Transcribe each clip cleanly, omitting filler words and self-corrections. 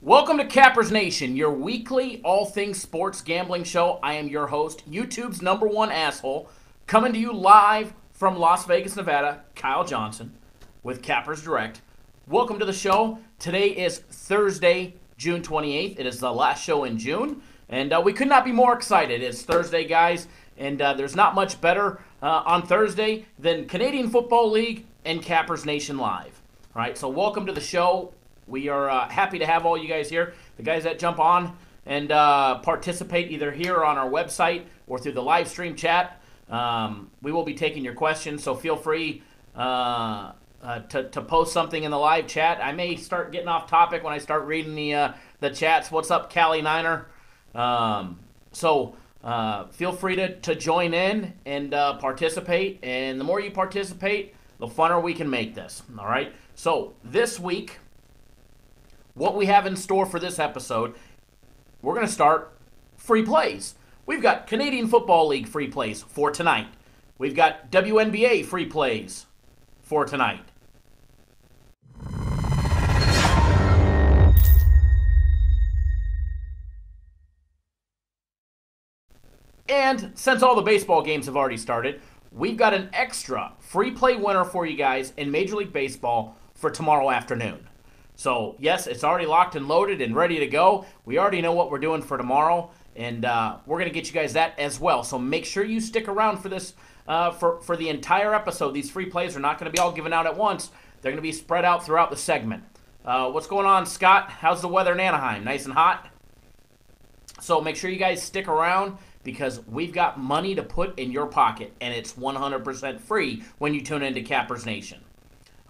Welcome to Cappers Nation, your weekly all things sports gambling show. I am your host, YouTube's #1 asshole, coming to you live from Las Vegas, Nevada, Kyle Johnson with Cappers Direct. Welcome to the show. Today is Thursday, June 28th. It is the last show in June, and we could not be more excited. It's Thursday, guys, and there's not much better on Thursday than Canadian Football League and Cappers Nation Live. All right, so welcome to the show. We are happy to have all you guys here. The guys that jump on and participate either here on our website or through the live stream chat. We will be taking your questions, so feel free to post something in the live chat. I may start getting off topic when I start reading the chats. What's up, Cali Niner? So feel free to join in and participate. And the more you participate, the funner we can make this. All right. So this week, what we have in store for this episode, we're going to start free plays. We've got Canadian Football League free plays for tonight. We've got WNBA free plays for tonight. And since all the baseball games have already started, we've got an extra free play winner for you guys in Major League Baseball for tomorrow afternoon. So, yes, it's already locked and loaded and ready to go. We already know what we're doing for tomorrow, and we're going to get you guys that as well. So make sure you stick around for this, for the entire episode. These free plays are not going to be all given out at once. They're going to be spread out throughout the segment. What's going on, Scott? How's the weather in Anaheim? Nice and hot? So make sure you guys stick around because we've got money to put in your pocket, and it's 100% free when you tune into Cappers Nation.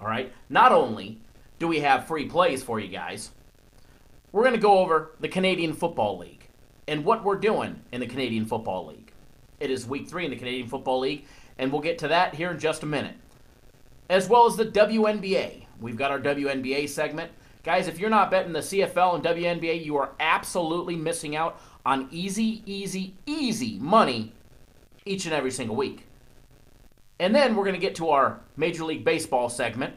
All right? Not only do we have free plays for you guys, we're going to go over the Canadian Football League and what we're doing in the Canadian Football League. It is week 3 in the Canadian Football League, and we'll get to that here in just a minute. As well as the WNBA. We've got our WNBA segment. Guys, if you're not betting the CFL and WNBA, you are absolutely missing out on easy money each and every single week. And then we're going to get to our Major League Baseball segment,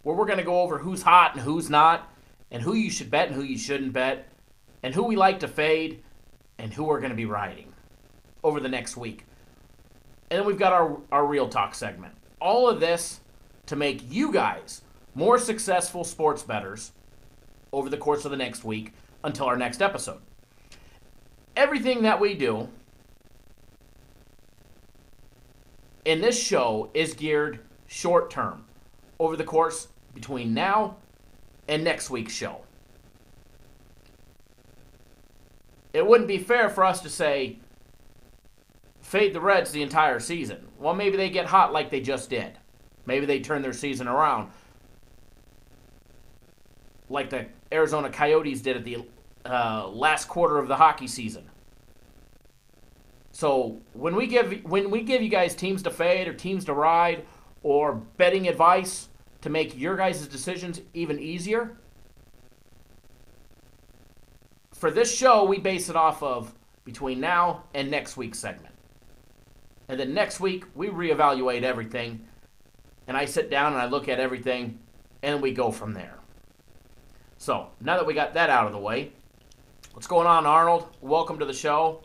where we're going to go over who's hot and who's not, and who you should bet and who you shouldn't bet, and who we like to fade, and who we're going to be riding over the next week. And then we've got our Real Talk segment. All of this to make you guys more successful sports bettors over the course of the next week until our next episode. Everything that we do in this show is geared short term over the course between now and next week's show. It wouldn't be fair for us to say, fade the Reds the entire season. Well, maybe they get hot like they just did. Maybe they turn their season around like the Arizona Coyotes did at the last quarter of the hockey season. So when we give you guys teams to fade or teams to ride or betting advice to make your guys' decisions even easier, for this show, we base it off of between now and next week's segment. And then next week, we reevaluate everything, and I sit down and I look at everything, and we go from there. So, now that we got that out of the way, what's going on, Arnold? Welcome to the show.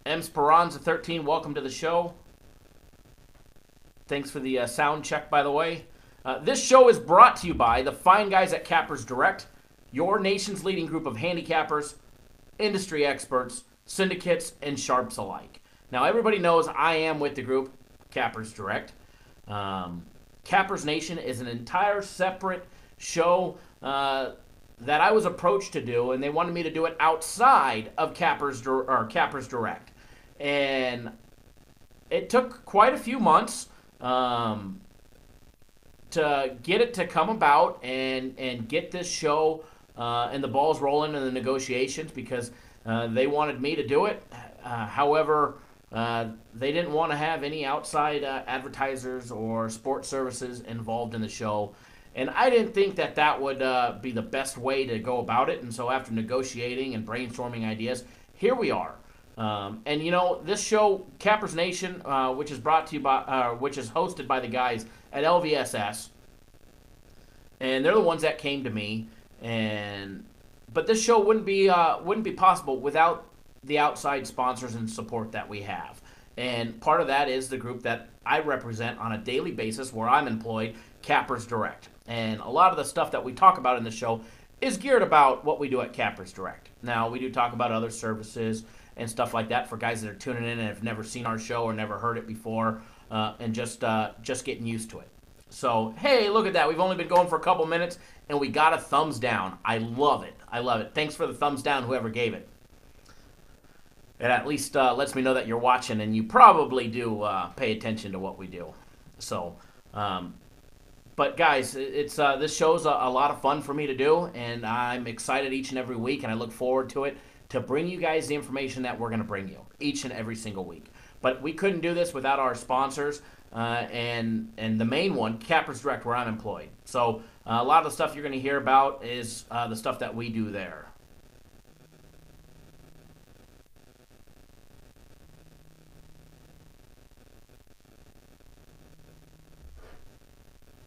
M. Speranza 13, welcome to the show. Thanks for the sound check, by the way. This show is brought to you by the fine guys at Cappers Direct, your nation's leading group of handicappers, industry experts, syndicates, and sharps alike. Now, everybody knows I am with the group Cappers Direct. Cappers Nation is an entire separate show that I was approached to do, and they wanted me to do it outside of Cappers Direct. And it took quite a few months to get it to come about and get this show and the balls rolling in the negotiations because they wanted me to do it. However, they didn't want to have any outside advertisers or sports services involved in the show. And I didn't think that would be the best way to go about it. And so after negotiating and brainstorming ideas, here we are. And you know, this show, Cappers Nation, which is brought to you by, which is hosted by the guys at LVSS, and they're the ones that came to me. But this show wouldn't be possible without the outside sponsors and support that we have. And part of that is the group that I represent on a daily basis where I'm employed, Cappers Direct. And a lot of the stuff that we talk about in the show is geared about what we do at Cappers Direct. Now, we do talk about other services and stuff like that for guys that are tuning in and have never seen our show or never heard it before, and just getting used to it. So, hey, look at that. We've only been going for a couple minutes, and we got a thumbs down. I love it. I love it. Thanks for the thumbs down, whoever gave it. It at least lets me know that you're watching, and you probably do pay attention to what we do. So, but guys, it's this show's a lot of fun for me to do, and I'm excited each and every week, and I look forward to it to bring you guys the information that we're going to bring you each and every single week. But we couldn't do this without our sponsors, and the main one, Cappers Direct, where I'm employed. So a lot of the stuff you're going to hear about is the stuff that we do there.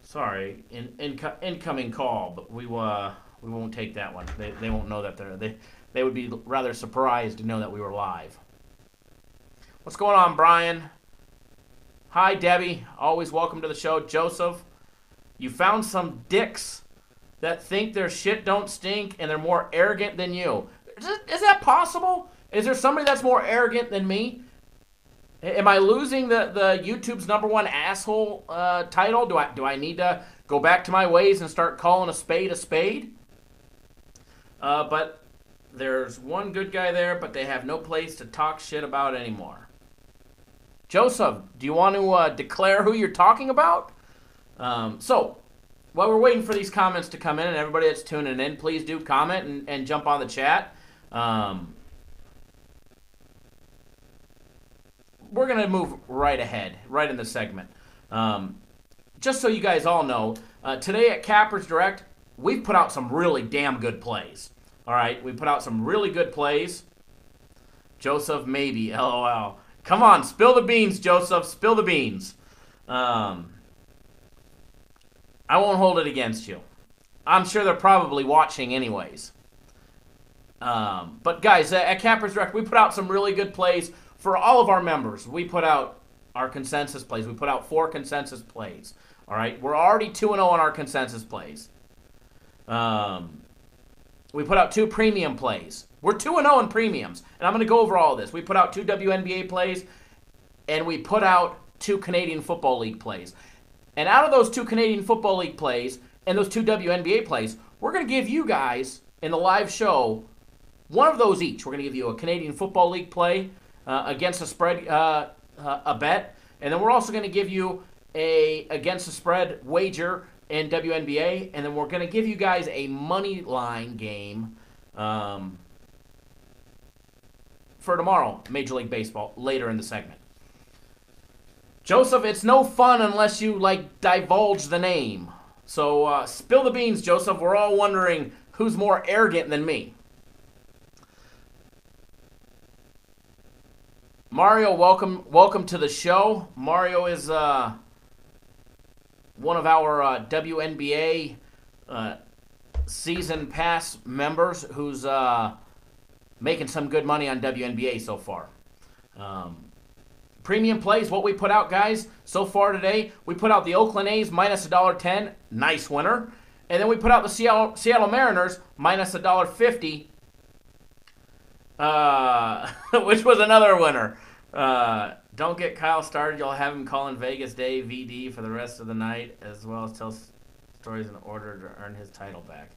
Sorry, incoming call, but we won't take that one. They won't know that they would be rather surprised to know that we were live. What's going on, Brian? Hi, Debbie. Always welcome to the show. Joseph, you found some dicks that think their shit don't stink and they're more arrogant than you. Is that possible? Is there somebody that's more arrogant than me? Am I losing the YouTube's #1 asshole title? Do I need to go back to my ways and start calling a spade a spade? But there's one good guy there, but they have no place to talk shit about anymore. Joseph, do you want to declare who you're talking about? So, while we're waiting for these comments to come in, and everybody that's tuning in, please do comment and jump on the chat. We're going to move right ahead, right in the segment. Just so you guys all know, today at Cappers Direct, we've put out some really damn good plays. All right, we put out some really good plays. Joseph, maybe, LOL. Come on, spill the beans, Joseph, spill the beans. I won't hold it against you. I'm sure they're probably watching anyways. But guys, at Cappers Direct, we put out some really good plays for all of our members. We put out our consensus plays. We put out 4 consensus plays. All right, we're already 2-0 on our consensus plays. We put out 2 premium plays. We're 2-0 in premiums, and I'm going to go over all of this. We put out 2 WNBA plays, and we put out 2 Canadian Football League plays. And out of those 2 Canadian Football League plays and those 2 WNBA plays, we're going to give you guys in the live show one of those each. We're going to give you a Canadian Football League play against a spread, a bet, and then we're also going to give you a against the spread wager in WNBA, and then we're going to give you guys a money line game for tomorrow, Major League Baseball, later in the segment. Joseph, it's no fun unless you, divulge the name. So, spill the beans, Joseph. We're all wondering who's more arrogant than me. Mario, welcome to the show. Mario is one of our WNBA season pass members who's making some good money on WNBA so far. Premium plays, what we put out, guys, so far today, we put out the Oakland A's minus $1.10, nice winner. And then we put out the Seattle Mariners minus $1.50, which was another winner. Don't get Kyle started. You'll have him calling Vegas Day VD for the rest of the night, as well as tell stories in order to earn his title back.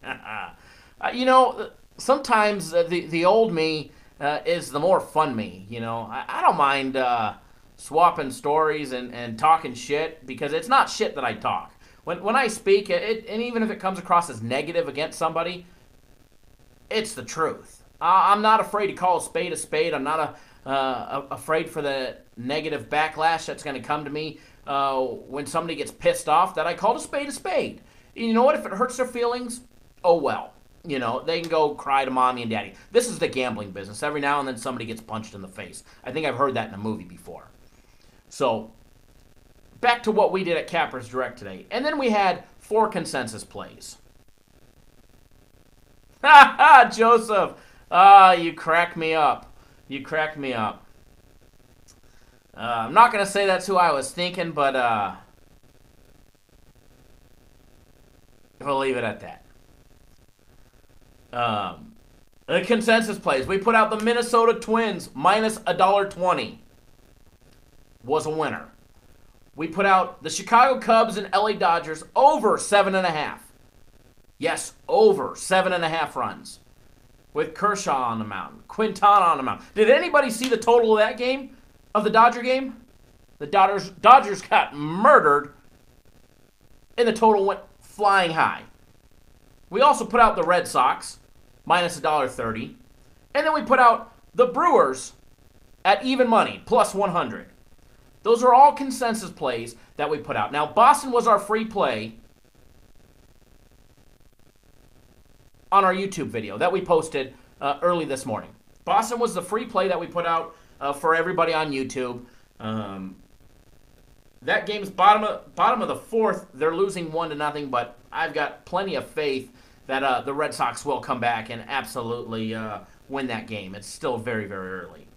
Sometimes the old me is the more fun me. I don't mind swapping stories and talking shit, because it's not shit that I talk. When I speak, and even if it comes across as negative against somebody, it's the truth. I'm not afraid to call a spade. I'm not afraid for the negative backlash that's going to come to me when somebody gets pissed off that I called a spade. You know what? If it hurts their feelings, oh well. They can go cry to mommy and daddy. This is the gambling business. Every now and then somebody gets punched in the face. I think I've heard that in a movie before. So, back to what we did at Cappers Direct today. And then we had 4 consensus plays. Ha ha, Joseph. You crack me up. You crack me up. I'm not going to say that's who I was thinking, but we'll leave it at that. The consensus plays. We put out the Minnesota Twins minus $1.20. Was a winner. We put out the Chicago Cubs and LA Dodgers over 7.5. Yes, over 7.5 runs. With Kershaw on the mound, Quintana on the mound. Did anybody see the total of that game? Of the Dodger game? The Dodgers got murdered, and the total went flying high. We also put out the Red Sox, minus $1.30. And then we put out the Brewers at even money, plus 100. Those are all consensus plays that we put out. Now, Boston was our free play on our YouTube video that we posted early this morning. Boston was the free play that we put out for everybody on YouTube. That game's bottom of the fourth. They're losing 1-0, but I've got plenty of faith that the Red Sox will come back and absolutely win that game. It's still very, very early.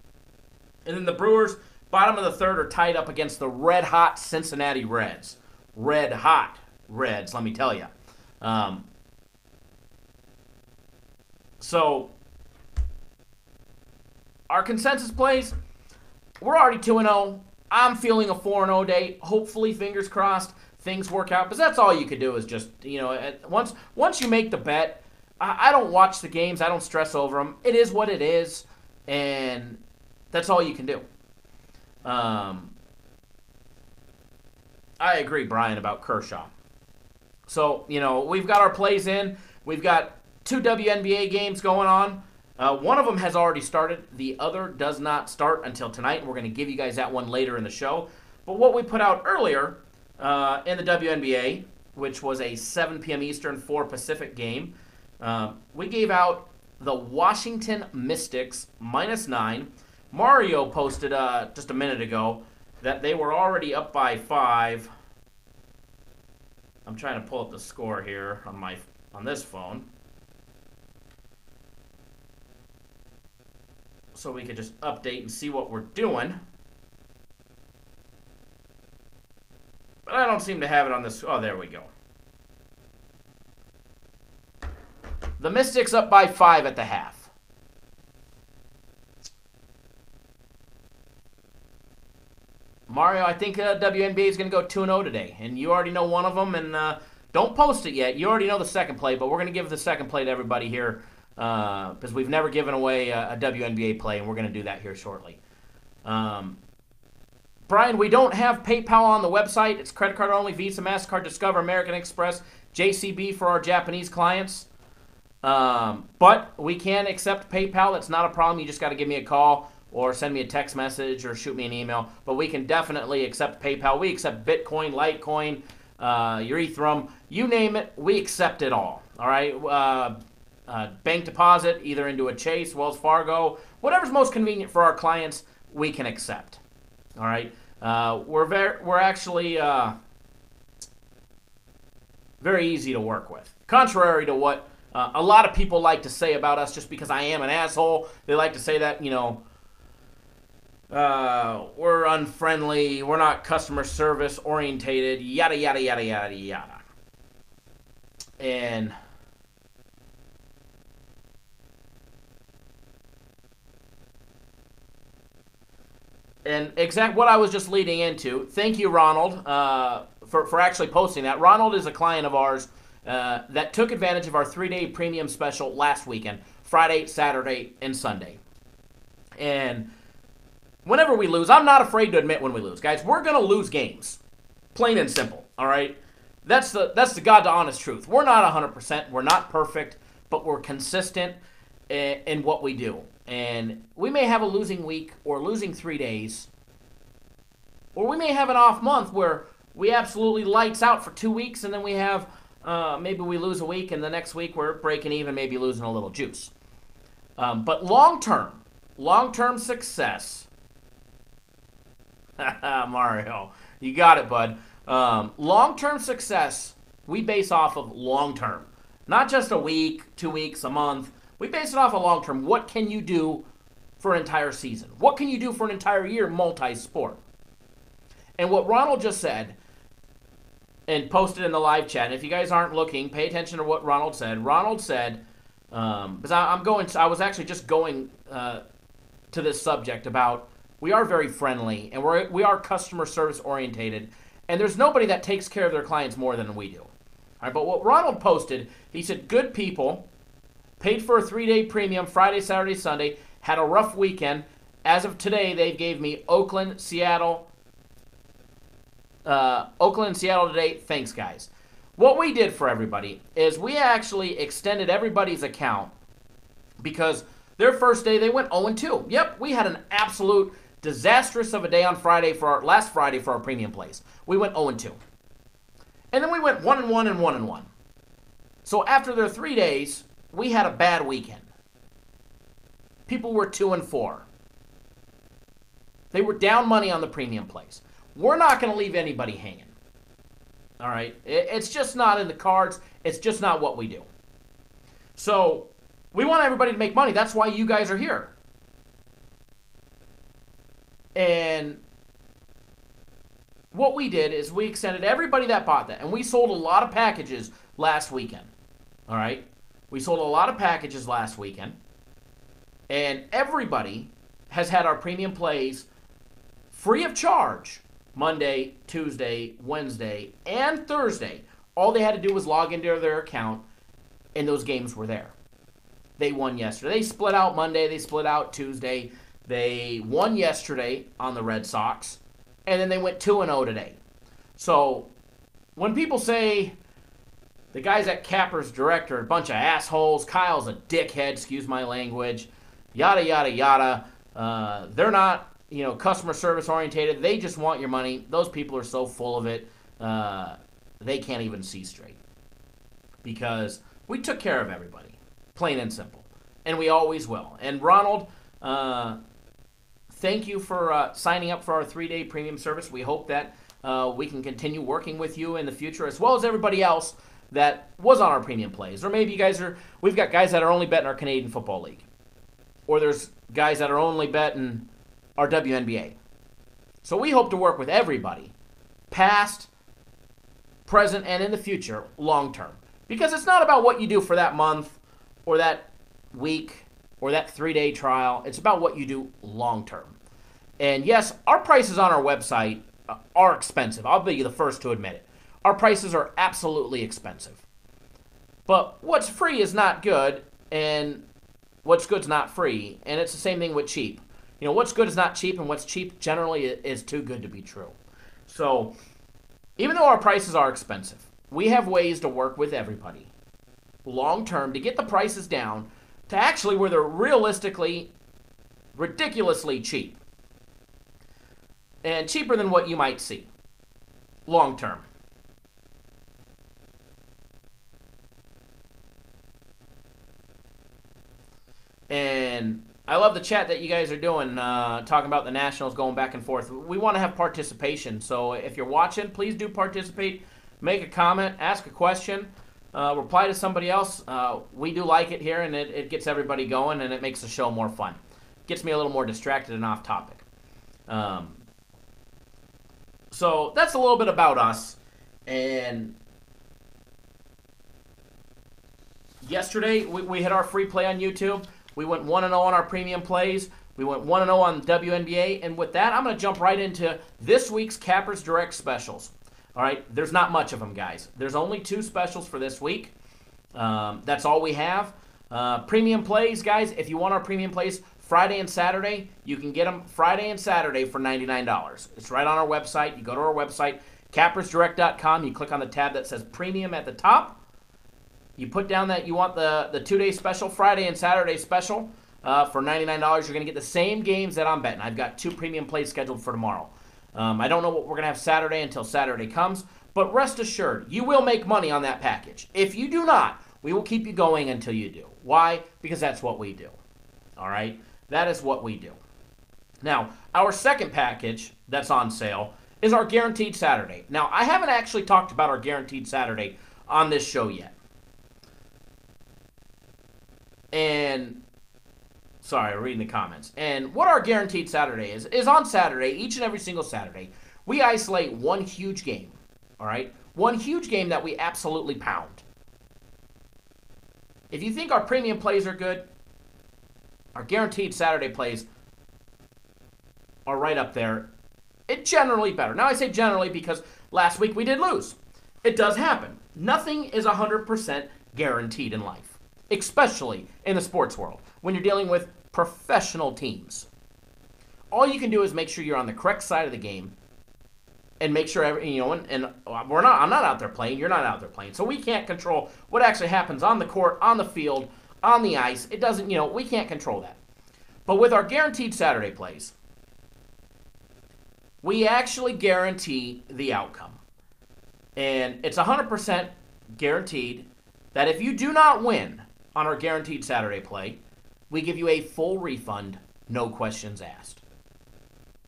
And then the Brewers, bottom of the third, are tied up against the red-hot Cincinnati Reds. Red-hot Reds, let me tell you. So, our consensus plays, we're already 2-0. I'm feeling a 4-0 day. Hopefully, fingers crossed, things work out. Because that's all you could do is just, once you make the bet, I don't watch the games. I don't stress over them. It is what it is. And that's all you can do. I agree, Brian, about Kershaw. So, we've got our plays in. We've got 2 WNBA games going on. One of them has already started. The other does not start until tonight. We're going to give you guys that one later in the show. But what we put out earlier in the WNBA, which was a 7 p.m. Eastern, 4 Pacific game, we gave out the Washington Mystics minus 9. Mario posted just a minute ago that they were already up by 5. I'm trying to pull up the score here on this phone, so we could just update and see what we're doing. But I don't seem to have it on this. Oh, there we go. The Mystics up by 5 at the half. Mario, I think WNBA is going to go 2-0 today, and you already know one of them, and don't post it yet. You already know the second play, but we're going to give the second play to everybody here because we've never given away a WNBA play, and we're going to do that here shortly. Brian, we don't have PayPal on the website. It's credit card only, Visa, MasterCard, Discover, American Express, JCB for our Japanese clients. But we can accept PayPal. That's not a problem. You just got to give me a call or send me a text message or shoot me an email. But we can definitely accept PayPal. We accept Bitcoin, Litecoin, your Ethereum, you name it, we accept it all. All right? Bank deposit, either into a Chase, Wells Fargo, whatever's most convenient for our clients, we can accept. All right? We're actually very easy to work with. Contrary to what a lot of people like to say about us, just because I am an asshole, they like to say that, we're unfriendly, we're not customer service orientated, yada, yada, yada, yada, yada. And exact what I was just leading into. Thank you, Ronald, for actually posting that. Ronald is a client of ours that took advantage of our 3-day premium special last weekend, Friday, Saturday, and Sunday. And whenever we lose, I'm not afraid to admit when we lose. Guys, we're going to lose games. Plain and simple, all right? That's the God to honest truth. We're not 100%. We're not perfect, but we're consistent in what we do. And we may have a losing week or losing 3 days, or we may have an off month where we absolutely lights out for 2 weeks, and then we have maybe we lose a week, and the next week we're breaking even, maybe losing a little juice. But long-term success, Mario, you got it, bud. Long-term success we base off of long term. Not just a week, 2 weeks, a month. We base it off of long term. What can you do for an entire season? What can you do for an entire year multi-sport? And what Ronald just said and posted in the live chat, and if you guys aren't looking, pay attention to what Ronald said. Ronald said, because I was actually just going to this subject about we are very friendly and we are customer service orientated, and there's nobody that takes care of their clients more than we do. All right, but what Ronald posted, he said, good people, paid for a 3-day premium Friday, Saturday, Sunday, had a rough weekend. As of today, they gave me Oakland, Seattle today. Thanks, guys. What we did for everybody is we actually extended everybody's account because their first day they went 0-2. Yep, we had an absolute disastrous of a day on last Friday for our premium plays. We went 0-2. And then we went 1-1 and 1-1. So after their 3 days, we had a bad weekend. People were 2-4. They were down money on the premium plays. We're not going to leave anybody hanging. All right? It's just not in the cards. It's just not what we do. So we want everybody to make money. That's why you guys are here. And what we did is we extended everybody that bought that. And we sold a lot of packages last weekend. All right? We sold a lot of packages last weekend. And everybody has had our premium plays free of charge Monday, Tuesday, Wednesday, and Thursday. All they had to do was log into their account, and those games were there. They won yesterday. They split out Monday. They split out Tuesday. They won yesterday on the Red Sox, and then they went 2-0 today. So when people say the guys at Capper's Direct are a bunch of assholes, Kyle's a dickhead, excuse my language, yada, yada, yada, they're not customer service orientated. They just want your money. Those people are so full of it, they can't even see straight. Because we took care of everybody, plain and simple. And we always will. And Ronald, thank you for signing up for our 3-day premium service. We hope that we can continue working with you in the future, as well as everybody else that was on our premium plays. Or maybe we've got guys that are only betting our Canadian Football League. Or there's guys that are only betting our WNBA. So we hope to work with everybody, past, present, and in the future, long term. Because it's not about what you do for that month or that week or that 3-day trial. It's about what you do long term. And yes, our prices on our website are expensive. I'll be the first to admit it. Our prices are absolutely expensive. But what's free is not good, and what's good's not free. And it's the same thing with cheap. What's good is not cheap, and what's cheap generally is too good to be true. So, even though our prices are expensive, we have ways to work with everybody long term to get the prices down to actually where they're realistically, ridiculously cheap. And cheaper than what you might see long term. And I love the chat that you guys are doing, talking about the Nationals going back and forth. We want to have participation, so if you're watching, please do participate. Make a comment, ask a question, reply to somebody else. We do like it here, and it gets everybody going, and it makes the show more fun. Gets me a little more distracted and off topic. So that's a little bit about us. And yesterday, we had our free play on YouTube. We went 1-0 on our premium plays. We went 1-0 on WNBA. And with that, I'm going to jump right into this week's Capper's Direct specials. All right, there's not much of them, guys. There's only 2 specials for this week. That's all we have. Premium plays, guys, if you want our premium plays Friday and Saturday, you can get them Friday and Saturday for $99. It's right on our website. You go to our website, cappersdirect.com. You click on the tab that says Premium at the top. You put down that you want the 2-day special, Friday and Saturday special for $99. You're going to get the same games that I'm betting. I've got 2 premium plays scheduled for tomorrow. I don't know what we're going to have Saturday until Saturday comes, but rest assured, you will make money on that package. If you do not, we will keep you going until you do. Why? Because that's what we do. All right? That is what we do. Now, our second package that's on sale is our Guaranteed Saturday. Now, I haven't actually talked about our Guaranteed Saturday on this show yet. And, sorry, reading the comments. And what our guaranteed Saturday is on Saturday, each and every single Saturday, we isolate one huge game, all right? One huge game that we absolutely pound. If you think our premium plays are good, our guaranteed Saturday plays are right up there. It's generally better. Now, I say generally because last week we did lose. It does happen. Nothing is 100% guaranteed in life, especially in the sports world when you're dealing with professional teams. All you can do is make sure you're on the correct side of the game and make sure I'm not out there playing, you're not out there playing. So we can't control what actually happens on the court, on the field, on the ice. It doesn't, we can't control that. But with our guaranteed Saturday plays, we actually guarantee the outcome. And it's 100% guaranteed that if you do not win on our guaranteed Saturday play, we give you a full refund, no questions asked.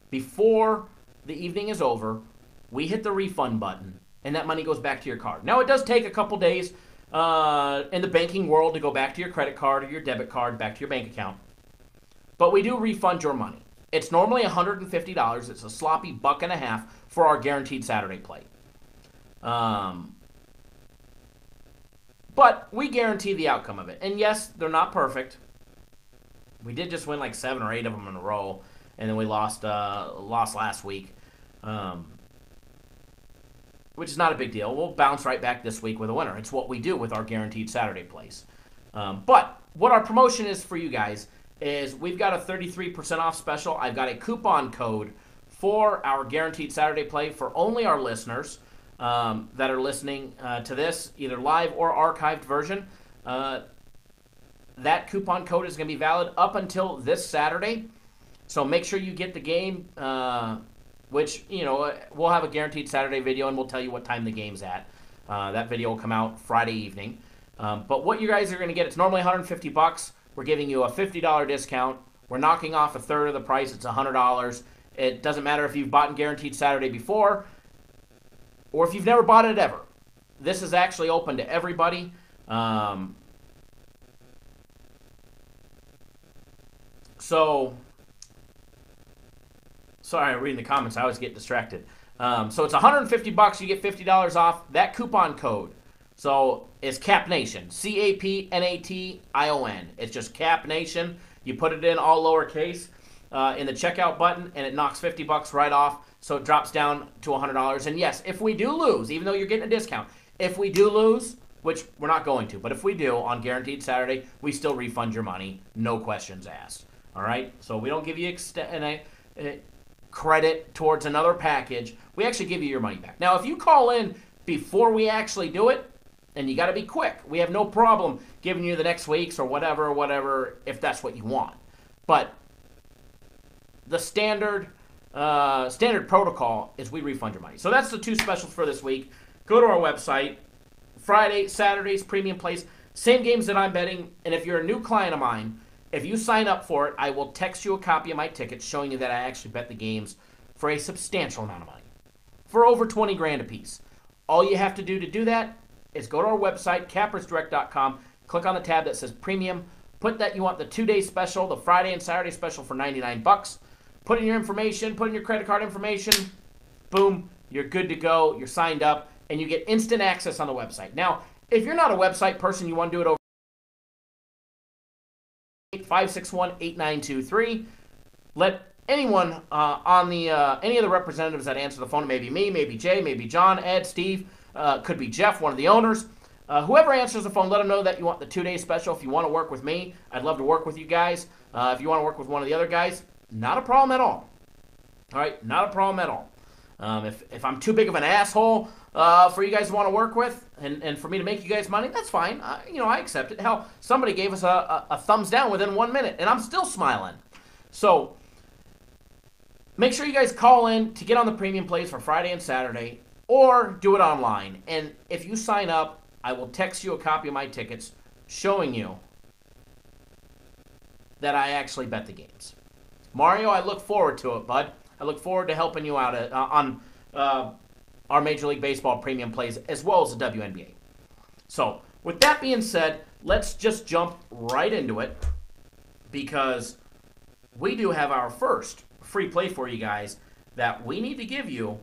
Before the evening is over, we hit the refund button, and that money goes back to your card. Now, it does take a couple days in the banking world to go back to your credit card or your debit card, back to your bank account. But we do refund your money. It's normally $150. It's a sloppy $1.50 for our guaranteed Saturday play. But we guarantee the outcome of it. And yes, they're not perfect. We did just win like 7 or 8 of them in a row, and then we lost last week, which is not a big deal. We'll bounce right back this week with a winner. It's what we do with our guaranteed Saturday plays. But what our promotion is for you guys is we've got a 33% off special. I've got a coupon code for our guaranteed Saturday play for only our listeners that are listening to this, either live or archived version. That coupon code is going to be valid up until this Saturday. So make sure you get the game, which, we'll have a guaranteed Saturday video and we'll tell you what time the game's at. That video will come out Friday evening. But what you guys are going to get, it's normally $150. We're giving you a $50 discount. We're knocking off a third of the price. It's $100. It doesn't matter if you've bought guaranteed Saturday before or if you've never bought it ever. This is actually open to everybody. Sorry, I'm reading the comments. I always get distracted. So it's $150. You get $50 off. That coupon code. So it's Cap Nation. CAPNATION. It's just Cap Nation. You put it in all lowercase in the checkout button, and it knocks $50 right off. So it drops down to $100. And yes, if we do lose, even though you're getting a discount, if we do lose, which we're not going to, but if we do on Guaranteed Saturday, we still refund your money. No questions asked. All right? So we don't give you credit towards another package. We actually give you your money back. Now, if you call in before we actually do it, and you got to be quick, we have no problem giving you the next week's or whatever, if that's what you want. But the standard protocol is we refund your money. So that's the 2 specials for this week. Go to our website. Friday, Saturdays, premium plays, same games that I'm betting. And if you're a new client of mine, if you sign up for it, I will text you a copy of my ticket showing you that I actually bet the games for a substantial amount of money, for over 20 grand a piece. All you have to do that is go to our website, cappersdirect.com, click on the tab that says premium, put that you want the 2-day special, the Friday and Saturday special for $99. Put in your information, put in your credit card information, boom, you're good to go, you're signed up, and you get instant access on the website. Now, if you're not a website person, you want to do it over 561-8923. Let anyone on the any of the representatives that answer the phone, maybe me, maybe Jay, maybe John, Ed, Steve, could be Jeff, one of the owners. Whoever answers the phone, let them know that you want the 2-day special. If you want to work with me, I'd love to work with you guys. If you want to work with one of the other guys, not a problem at all. All right, not a problem at all. If I'm too big of an asshole for you guys to want to work with and for me to make you guys money, that's fine. I accept it. Hell, somebody gave us a thumbs down within 1 minute, and I'm still smiling. So make sure you guys call in to get on the premium plays for Friday and Saturday, or do it online. And if you sign up, I will text you a copy of my tickets showing you that I actually bet the games. Mario, I look forward to it, bud. I look forward to helping you out on our Major League Baseball premium plays as well as the WNBA. So, with that being said, let's just jump right into it because we do have our first free play for you guys that we need to give you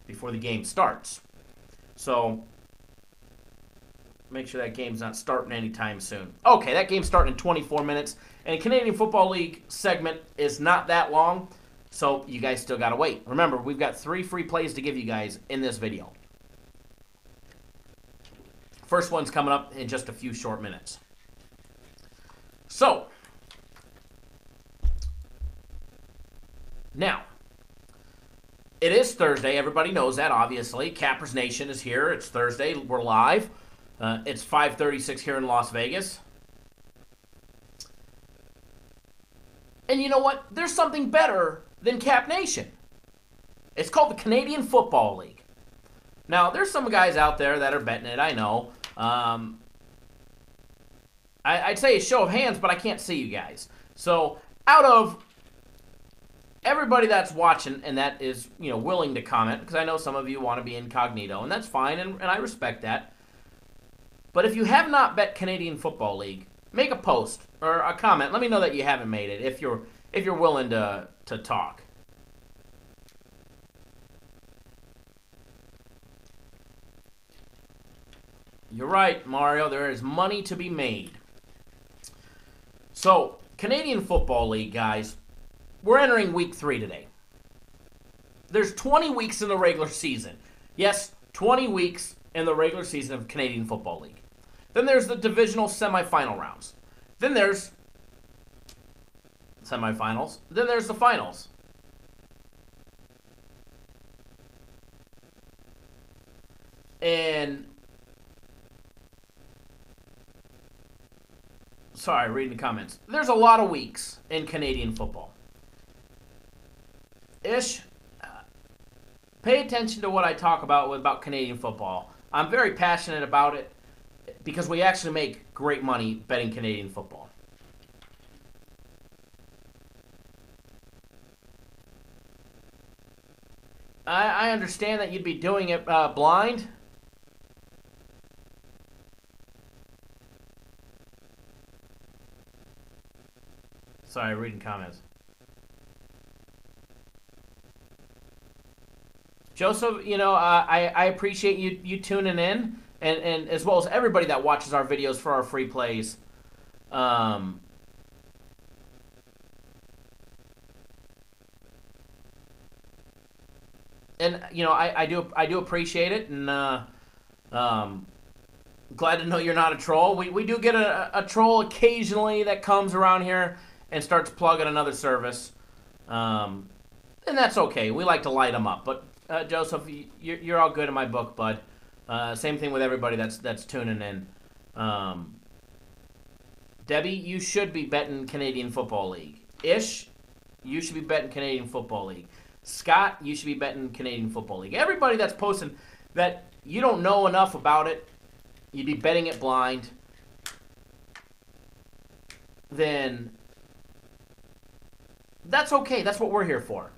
before the game starts. So, make sure that game's not starting anytime soon. Okay, that game's starting in 24 minutes, and the Canadian Football League segment is not that long, so you guys still got to wait. Remember, we've got 3 free plays to give you guys in this video. First one's coming up in just a few short minutes. So, now, it is Thursday. Everybody knows that, obviously. Cappers Nation is here. It's Thursday. We're live. It's 5:36 here in Las Vegas. And you know what? There's something better than Cap Nation. It's called the Canadian Football League. Now, there's some guys out there that are betting it, I know. I'd say a show of hands, but I can't see you guys. So, out of everybody that's watching and that is, willing to comment, because I know some of you want to be incognito, and that's fine, and I respect that. But if you have not bet Canadian Football League, make a post or a comment. Let me know that you haven't made it if you're willing to talk. You're right, Mario. There is money to be made. So, Canadian Football League, guys, we're entering week 3 today. There's 20 weeks in the regular season. Yes, 20 weeks in the regular season of Canadian Football League. Then there's the divisional semifinal rounds. Then there's semifinals. Then there's the finals. And sorry, reading the comments. There's a lot of weeks in Canadian football. Pay attention to what I talk about Canadian football. I'm very passionate about it because we actually make great money betting Canadian football. I understand that you'd be doing it blind. Sorry, reading comments. Joseph, I appreciate you tuning in, and as well as everybody that watches our videos for our free plays. And I do appreciate it, and glad to know you're not a troll. We do get a troll occasionally that comes around here and starts plugging another service, and that's okay. We like to light them up, but Joseph, you're all good in my book, bud. Same thing with everybody that's tuning in. Debbie, you should be betting Canadian Football League. Ish, you should be betting Canadian Football League. Scott, you should be betting Canadian Football League. Everybody that's posting that you don't know enough about it, you'd be betting it blind, then that's okay. That's what we're here for.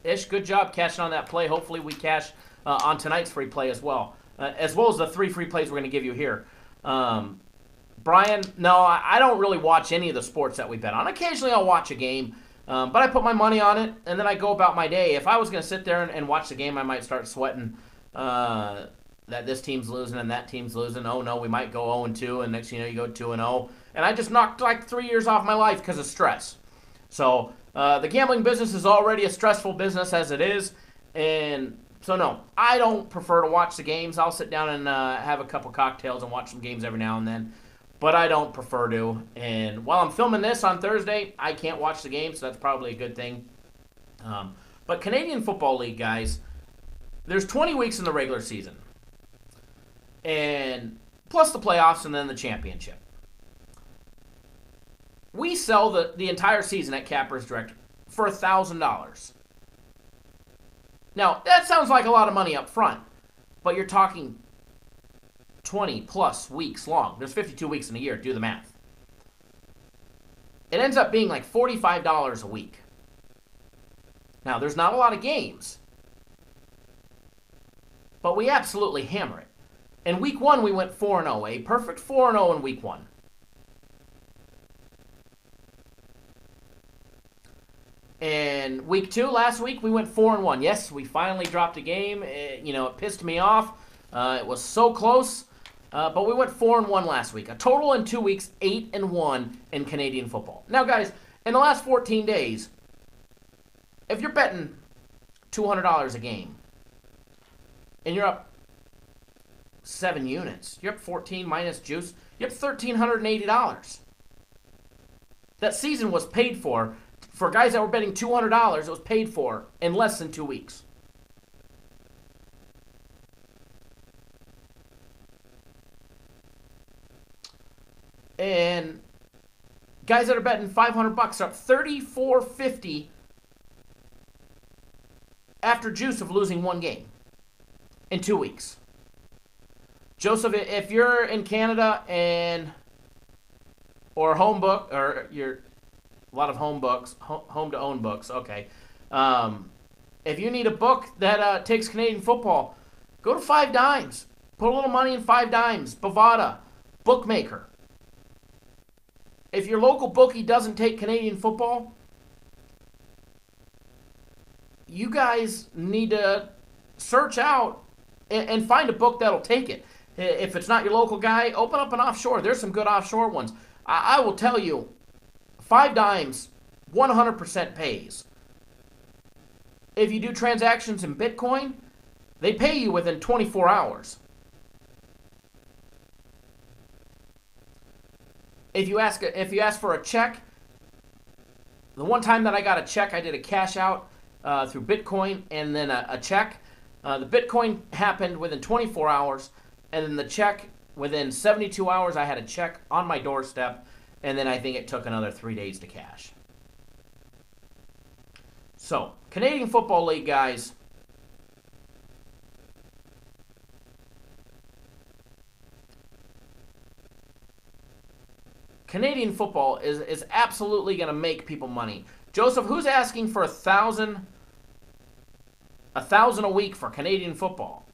Ish, good job catching on that play. Hopefully we cash on tonight's free play as well as the 3 free plays we're going to give you here. Brian, no, I don't really watch any of the sports that we bet on. Occasionally I'll watch a game, but I put my money on it, and then I go about my day. If I was going to sit there and watch the game, I might start sweating that this team's losing and that team's losing. Oh, no, we might go 0-2, and next thing you know, you go 2-0. And I just knocked like 3 years off my life because of stress. So the gambling business is already a stressful business as it is, and so no, I don't prefer to watch the games. I'll sit down and have a couple cocktails and watch some games every now and then, but I don't prefer to. And while I'm filming this on Thursday, I can't watch the game, so that's probably a good thing. But Canadian Football League, guys, there's 20 weeks in the regular season, and plus the playoffs and then the championship. We sell the entire season at Cappers Direct for $1,000. Now, that sounds like a lot of money up front, but you're talking 20-plus weeks long. There's 52 weeks in a year. Do the math. It ends up being like $45 a week. Now, there's not a lot of games, but we absolutely hammer it. In week 1, we went 4-0, a perfect 4-0 in week 1. And week 2, last week, we went 4-1. Yes, we finally dropped a game. It pissed me off. It was so close. But we went 4-1 last week. A total in 2 weeks, 8-1 in Canadian football. Now, guys, in the last 14 days, if you're betting $200 a game and you're up 7 units, you're up 14 minus juice, you're up $1,380. That season was paid for guys that were betting $200. It was paid for in less than 2 weeks. And guys that are betting $500 are up $3,450 after juice of losing 1 game in 2 weeks. Joseph, if you're in Canada or home book, or you're a lot of home books, home to own books, okay. If you need a book that takes Canadian football, go to 5 Dimes. Put a little money in 5 Dimes, Bovada, Bookmaker. If your local bookie doesn't take Canadian football, you guys need to search out and find a book that'll take it. If it's not your local guy, open up an offshore. There's some good offshore ones. I will tell you, 5 Dimes 100% pays. If you do transactions in Bitcoin, they pay you within 24 hours. If you ask for a check, the one time that I got a check, I did a cash out through Bitcoin and then a check. The Bitcoin happened within 24 hours, and then the check within 72 hours. I had a check on my doorstep, and then I think it took another 3 days to cash. So, Canadian Football League, guys. Canadian football is absolutely going to make people money. Joseph, who's asking for $1,000 a week for Canadian football?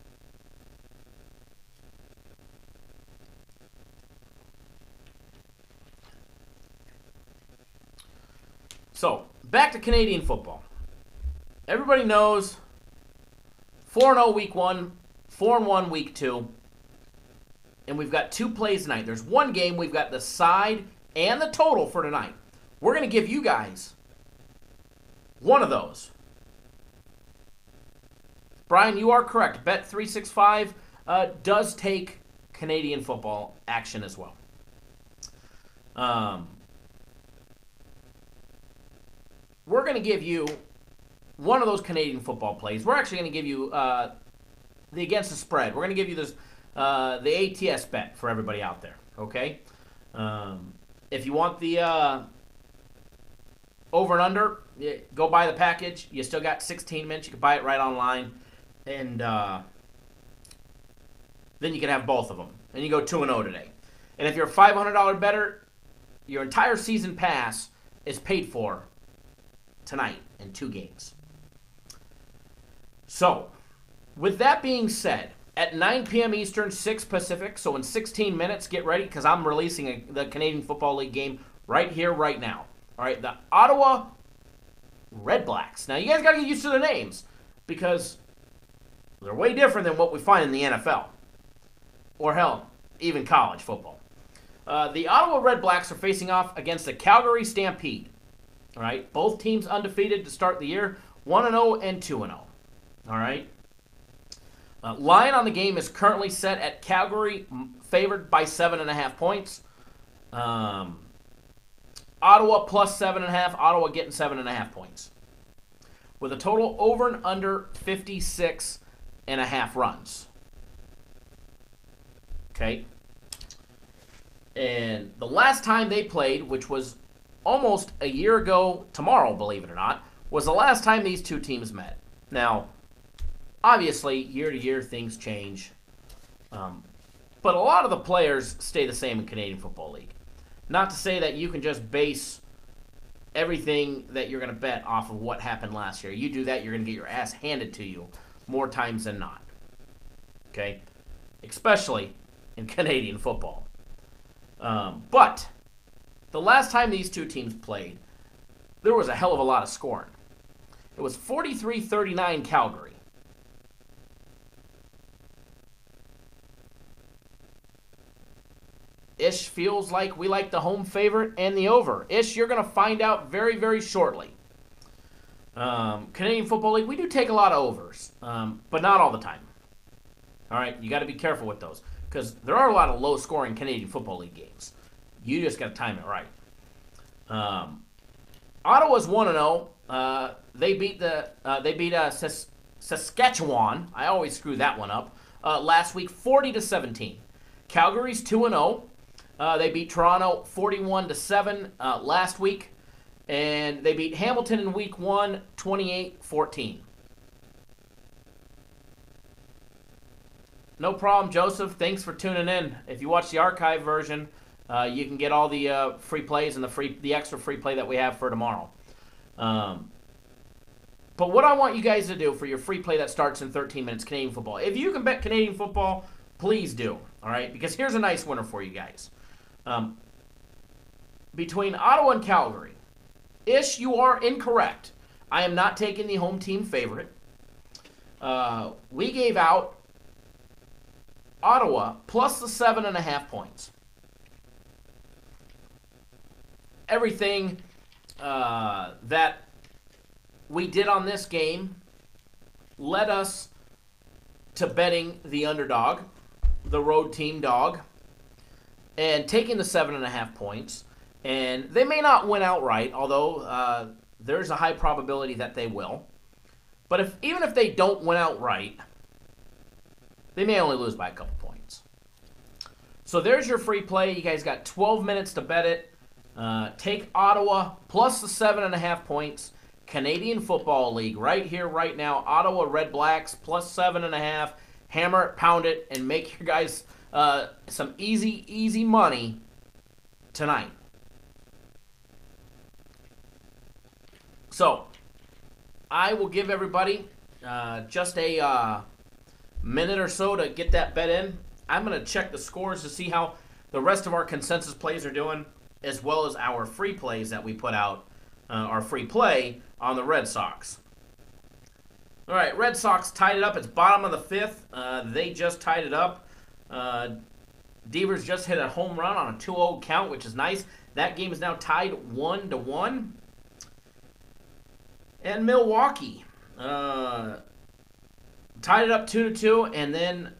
So, back to Canadian football. Everybody knows 4-0 week 1, 4-1 week 2. And we've got 2 plays tonight. There's 1 game. We've got the side and the total for tonight. We're going to give you guys one of those. Brian, you are correct. Bet365 does take Canadian football action as well. We're going to give you one of those Canadian football plays. We're actually going to give you the against the spread. We're going to give you this the ATS bet for everybody out there, okay? If you want the over and under, go buy the package. You still got 16 minutes. You can buy it right online, and then you can have both of them. And you go 2-0 today. And if you're a $500 bettor, your entire season pass is paid for tonight in 2 games. So, with that being said, at 9 p.m. Eastern, 6 Pacific, so in 16 minutes, get ready because I'm releasing the Canadian Football League game right here, right now. All right, the Ottawa Red Blacks. Now, you guys got to get used to their names because they're way different than what we find in the NFL or, hell, even college football. The Ottawa Red Blacks are facing off against the Calgary Stampede. All right, both teams undefeated to start the year, 1-0 and 2-0. All right. Line on the game is currently set at Calgary, favored by 7.5 points. Ottawa plus 7.5. Ottawa getting 7.5 points. With a total over and under 56.5 runs. Okay. And the last time they played, which was almost a year ago tomorrow, believe it or not, was the last time these 2 teams met. Now, obviously, year to year, things change. But a lot of the players stay the same in Canadian Football League. Not to say that you can just base everything that you're going to bet off of what happened last year. You do that, you're going to get your ass handed to you more times than not. Okay? Especially in Canadian football. But the last time these two teams played, there was a hell of a lot of scoring. It was 43-39 Calgary. Ish feels like we like the home favorite and the over. Ish, you're going to find out very, very shortly. Canadian Football League, we do take a lot of overs, but not all the time. All right, you got to be careful with those because there are a lot of low-scoring Canadian Football League games. You just got to time it right. Ottawa's 1-0. They beat Saskatchewan. I always screw that one up. Last week, 40-17. Calgary's 2-0. They beat Toronto 41-7 last week, and they beat Hamilton in week 1, 28-14. No problem, Joseph. Thanks for tuning in. If you watch the archive version, you can get all the free plays and the extra free play that we have for tomorrow. But what I want you guys to do for your free play that starts in 13 minutes, Canadian football. If you can bet Canadian football, please do. All right, because here's a nice winner for you guys. Between Ottawa and Calgary, Ish, you are incorrect. I am not taking the home team favorite. We gave out Ottawa plus the 7.5 points. Everything that we did on this game led us to betting the underdog, the road team dog, and taking the 7.5 points. And they may not win outright, although there's a high probability that they will. But even if they don't win outright, they may only lose by a couple points. So there's your free play. You guys got 12 minutes to bet it. Take Ottawa plus the 7.5 points. Canadian Football League right here, right now. Ottawa Red Blacks plus 7.5. Hammer it, pound it, and make your guys some easy money tonight. So, I will give everybody just a minute or so to get that bet in. I'm going to check the scores to see how the rest of our consensus plays are doing, as well as our free plays that we put out, our free play on the Red Sox. All right, Red Sox tied it up. It's bottom of the fifth. They just tied it up. Devers just hit a home run on a 2-0 count, which is nice. That game is now tied 1-1. And Milwaukee tied it up 2-2, and then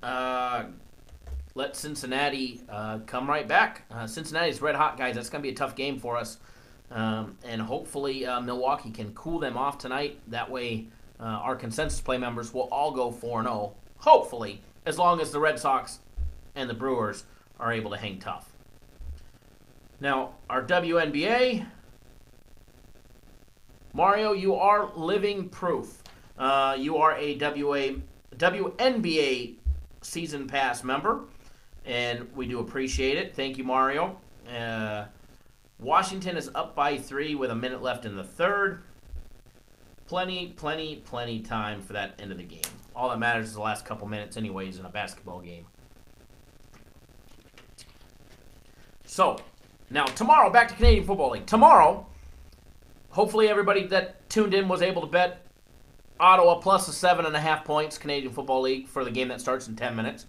let Cincinnati come right back. Cincinnati's red hot, guys. That's going to be a tough game for us. And hopefully Milwaukee can cool them off tonight. That way our consensus play members will all go 4-0, hopefully, as long as the Red Sox and the Brewers are able to hang tough. Now, our WNBA, Mario, you are living proof. You are a WNBA season pass member, and we do appreciate it. Thank you, Mario. Washington is up by 3 with a minute left in the third. Plenty time for that end of the game. All that matters is the last couple minutes anyways in a basketball game. So, now tomorrow, back to Canadian Football League. Tomorrow, hopefully everybody that tuned in was able to bet Ottawa plus the 7.5 points, Canadian Football League, for the game that starts in 10 minutes.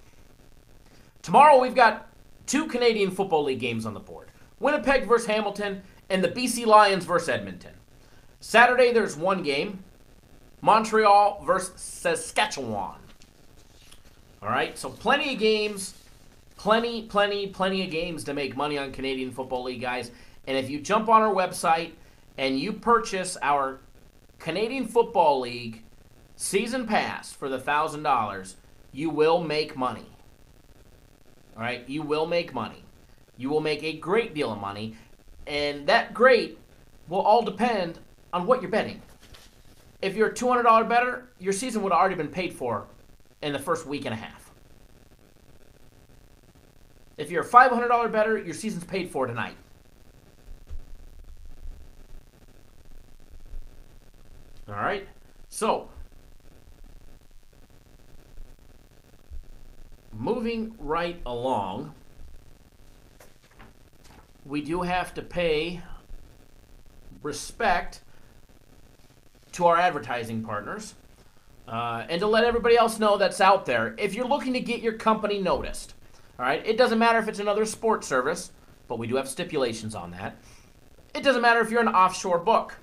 Tomorrow we've got 2 Canadian Football League games on the board. Winnipeg versus Hamilton and the BC Lions versus Edmonton. Saturday there's one game. Montreal versus Saskatchewan. All right, so plenty of games. Plenty of games to make money on Canadian Football League, guys. And if you jump on our website and you purchase our Canadian Football League season pass for the $1,000, you will make money. All right, you will make money. You will make a great deal of money, and that great will all depend on what you're betting. If you're a $200 bettor, your season would have already been paid for in the first week and a half. If you're a $500 bettor, your season's paid for tonight. All right, so moving right along, we do have to pay respect to our advertising partners. And to let everybody else know that's out there, if you're looking to get your company noticed, all right, it doesn't matter if it's another sports service, but we do have stipulations on that. It doesn't matter if you're an offshore book,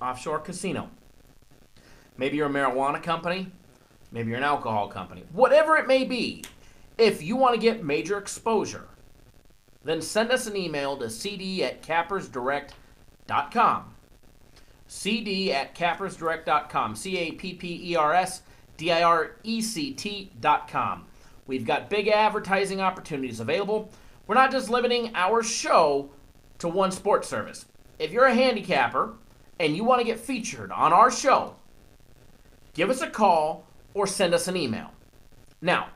offshore casino. Maybe you're a marijuana company, maybe you're an alcohol company. Whatever it may be, if you want to get major exposure, then send us an email to cd@cappersdirect.com. cd@cappersdirect.com. CAPPERSDIRECT.com. We've got big advertising opportunities available. We're not just limiting our show to one sports service. If you're a handicapper and you want to get featured on our show, give us a call or send us an email. Now,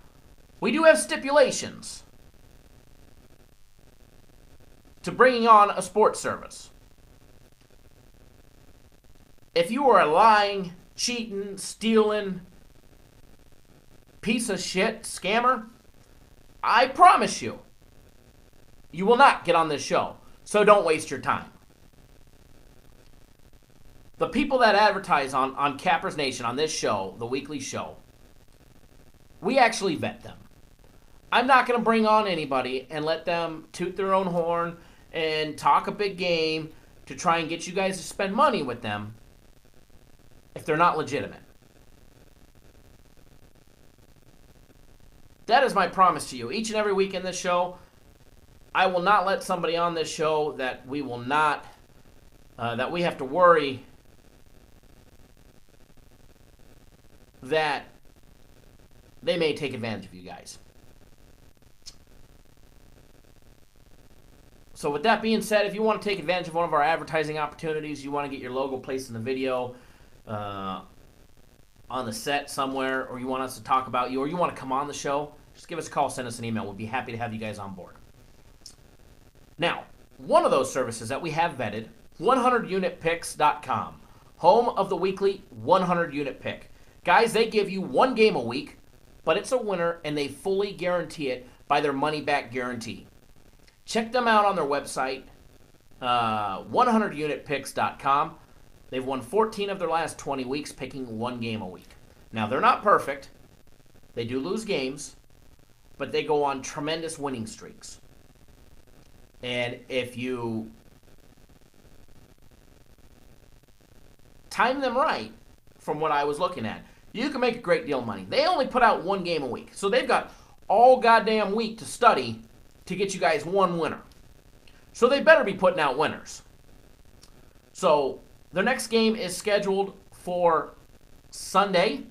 we do have stipulations to bringing on a sports service. If you are a lying, cheating, stealing, piece of shit scammer, I promise you, you will not get on this show. So don't waste your time. The people that advertise on Cappers Nation, on this show, the weekly show, we actually vet them. I'm not going to bring on anybody and let them toot their own horn and talk a big game to try and get you guys to spend money with them if they're not legitimate. That is my promise to you. Each and every week in this show, I will not let somebody on this show that we will not, that we have to worry that they may take advantage of you guys. So with that being said, if you want to take advantage of one of our advertising opportunities, you want to get your logo placed in the video, on the set somewhere, or you want us to talk about you, or you want to come on the show, just give us a call, send us an email. We'll be happy to have you guys on board. Now, one of those services that we have vetted, 100unitpicks.com, home of the weekly 100-unit pick. Guys, they give you one game a week, but it's a winner, and they fully guarantee it by their money-back guarantee. Check them out on their website, 100unitpicks.com. They've won 14 of their last 20 weeks, picking one game a week. Now, they're not perfect. They do lose games, but they go on tremendous winning streaks. And if you time them right, from what I was looking at, you can make a great deal of money. They only put out one game a week, so they've got all goddamn week to study to get you guys one winner. So they better be putting out winners. So their next game is scheduled for Sunday.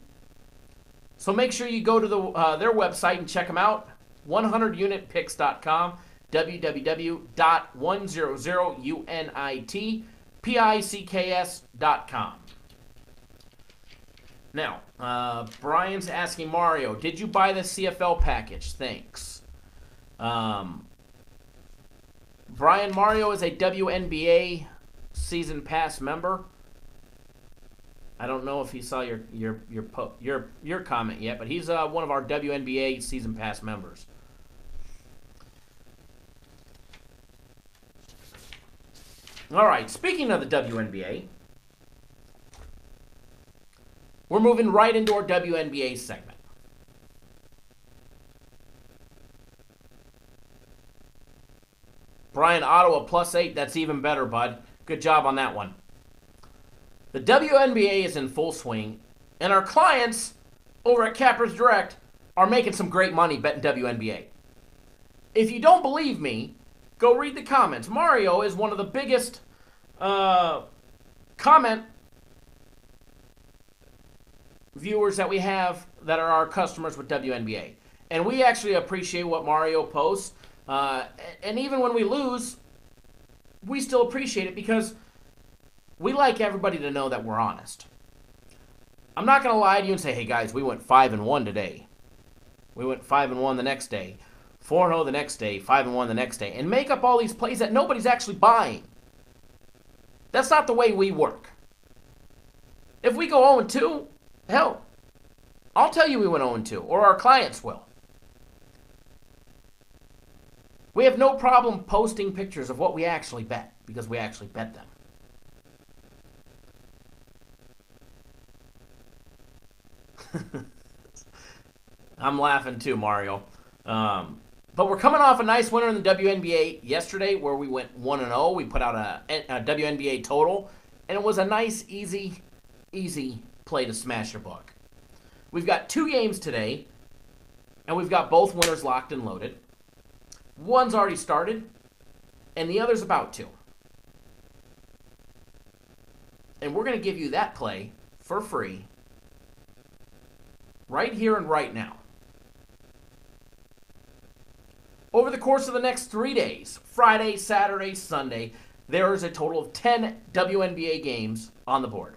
So make sure you go to their website and check them out, 100unitpicks.com, www.100unitpicks.com. Now, Brian's asking Mario, did you buy the CFL package? Thanks. Brian, Mario is a WNBA season pass member. I don't know if he saw your comment yet, but he's one of our WNBA season pass members. All right, speaking of the WNBA, we're moving right into our WNBA segment. Brian, Ottawa +8, that's even better, bud. Good job on that one. The WNBA is in full swing, and our clients over at Cappers Direct are making some great money betting WNBA. If you don't believe me, go read the comments. Mario is one of the biggest comment viewers that we have that are our customers with WNBA. And we actually appreciate what Mario posts. And even when we lose, we still appreciate it because we like everybody to know that we're honest. I'm not going to lie to you and say, hey guys, we went 5-1 today. We went 5-1 the next day, 4-0 the next day, 5-1 the next day, and make up all these plays that nobody's actually buying. That's not the way we work. If we go 0-2, hell, I'll tell you we went 0-2, or our clients will. We have no problem posting pictures of what we actually bet because we actually bet them. I'm laughing too, Mario. But we're coming off a nice winner in the WNBA yesterday where we went 1-0. We put out a WNBA total, and it was a nice, easy play to smash your book. We've got 2 games today, and we've got both winners locked and loaded. One's already started, and the other's about to. And we're going to give you that play for free right here and right now. Over the course of the next 3 days, Friday, Saturday, Sunday, there is a total of 10 WNBA games on the board.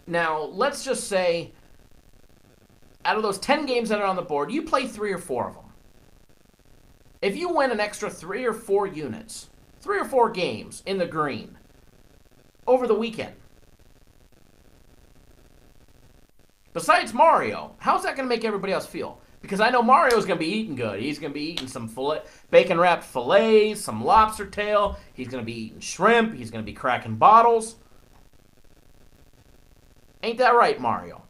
Now, let's just say, out of those 10 games that are on the board, you play 3 or 4 of them. If you win an extra 3 or 4 units, 3 or 4 games in the green over the weekend, besides Mario, how's that going to make everybody else feel? Because I know Mario's going to be eating good. He's going to be eating some bacon-wrapped fillets, some lobster tail. He's going to be eating shrimp. He's going to be cracking bottles. Ain't that right, Mario?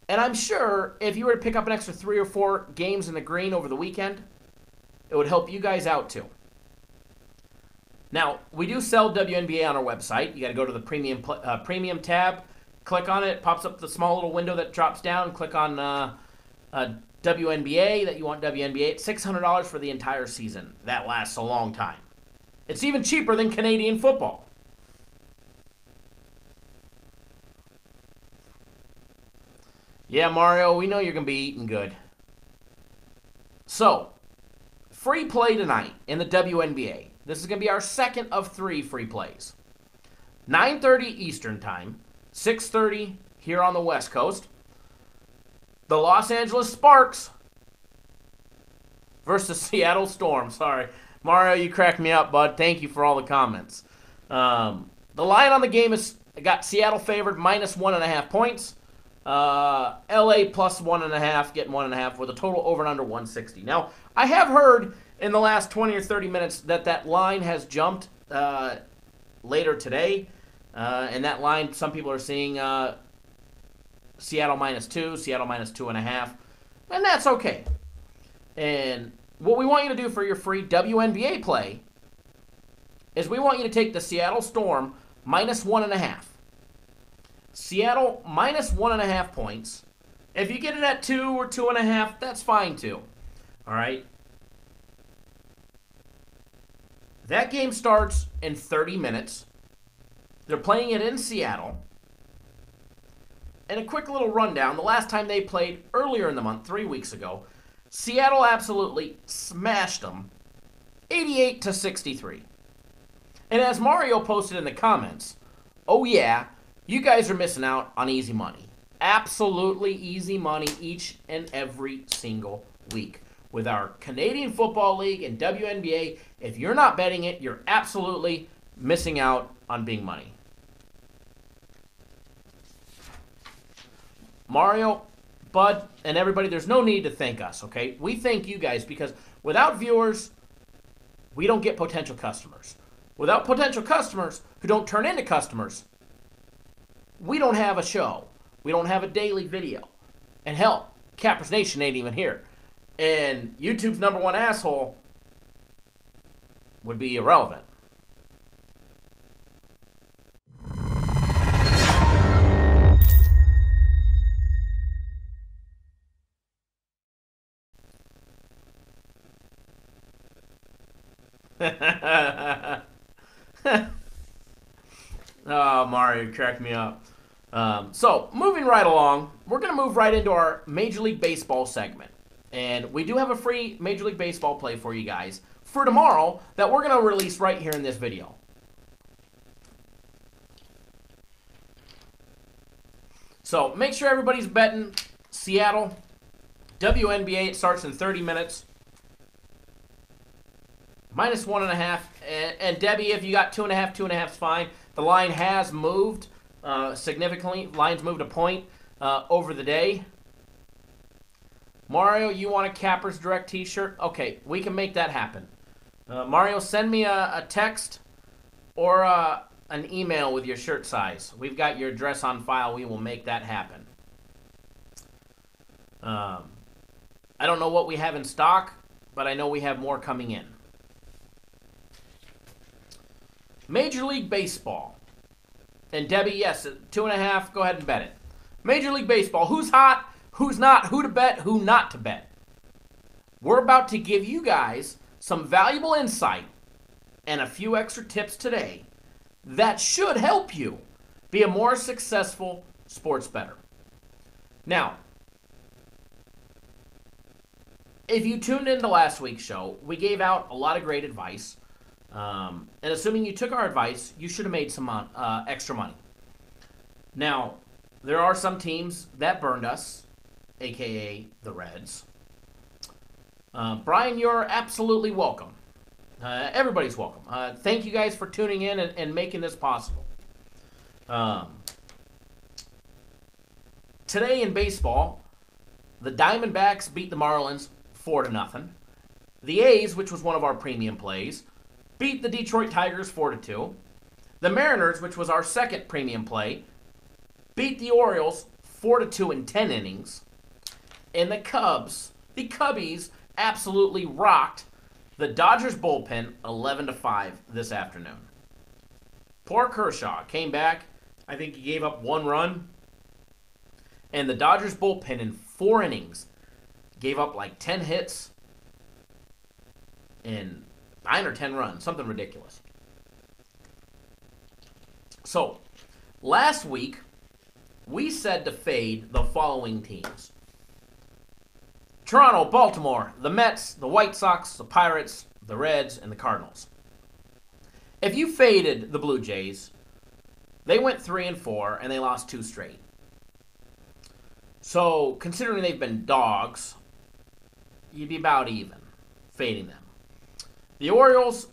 And I'm sure if you were to pick up an extra 3 or 4 games in the green over the weekend, it would help you guys out too. Now, we do sell WNBA on our website. You got to go to the premium tab, click on it. It pops up the small little window that drops down. Click on WNBA that you want WNBA. It's $600 for the entire season. That lasts a long time. It's even cheaper than Canadian football. Yeah, Mario, we know you're going to be eating good. So, free play tonight in the WNBA. This is going to be our second of 3 free plays. 9:30 Eastern Time, 6:30 here on the West Coast. The Los Angeles Sparks versus Seattle Storm. Sorry. Mario, you cracked me up, bud. Thank you for all the comments. The line on the game is got Seattle favored -1.5 points. LA plus 1.5, getting 1.5 with a total over and under 160. Now, I have heard in the last 20 or 30 minutes that line has jumped later today. And that line, some people are seeing Seattle -2, Seattle -2.5. And that's okay. And what we want you to do for your free WNBA play is we want you to take the Seattle Storm -1.5. Seattle -1.5 points. If you get it at 2 or 2.5, that's fine too. All right. That game starts in 30 minutes. They're playing it in Seattle. And a quick little rundown. The last time they played earlier in the month, 3 weeks ago, Seattle absolutely smashed them 88-63. And as Mario posted in the comments, oh yeah, you guys are missing out on easy money. Absolutely easy money each and every single week. With our Canadian Football League and WNBA, if you're not betting it, you're absolutely missing out on big money. Mario, Bud, and everybody, there's no need to thank us, okay? We thank you guys because without viewers, we don't get potential customers. Without potential customers who don't turn into customers, we don't have a show. We don't have a daily video. And hell, Cappers Nation ain't even here. And YouTube's #1 asshole would be irrelevant. Oh, Mario cracked me up. So, moving right along, we're going to move right into our Major League Baseball segment. And we do have a free Major League Baseball play for you guys for tomorrow that we're going to release right here in this video. So, make sure everybody's betting Seattle. WNBA, it starts in 30 minutes. -1.5. And Debbie, if you got 2.5, 2.5 is fine. The line has moved significantly. Lions moved a point over the day. Mario, you want a Cappers Direct t-shirt? Okay, we can make that happen. Mario, send me a text or an email with your shirt size. We've got your address on file. We will make that happen. I don't know what we have in stock, but I know we have more coming in. Major League Baseball. And Debbie, yes, 2.5. Go ahead and bet it. Major League Baseball. Who's hot? Who's not? Who to bet? Who not to bet? We're about to give you guys some valuable insight and a few extra tips today that should help you be a more successful sports bettor. Now, if you tuned into last week's show, we gave out a lot of great advice. And assuming you took our advice, you should have made some extra money. Now, there are some teams that burned us, a.k.a. the Reds. Brian, you're absolutely welcome. Everybody's welcome. Thank you guys for tuning in and making this possible. Today in baseball, the Diamondbacks beat the Marlins 4-0. The A's, which was one of our premium plays, beat the Detroit Tigers 4-2. The Mariners, which was our second premium play, beat the Orioles 4-2 in 10 innings. And the Cubbies, absolutely rocked the Dodgers bullpen 11-5 this afternoon. Poor Kershaw came back. I think he gave up 1 run. And the Dodgers bullpen in 4 innings gave up like 10 hits and 9 or 10 runs, something ridiculous. So, last week, we said to fade the following teams. Toronto, Baltimore, the Mets, the White Sox, the Pirates, the Reds, and the Cardinals. If you faded the Blue Jays, they went 3-4, and they lost 2 straight. So, considering they've been dogs, you'd be about even fading them. The Orioles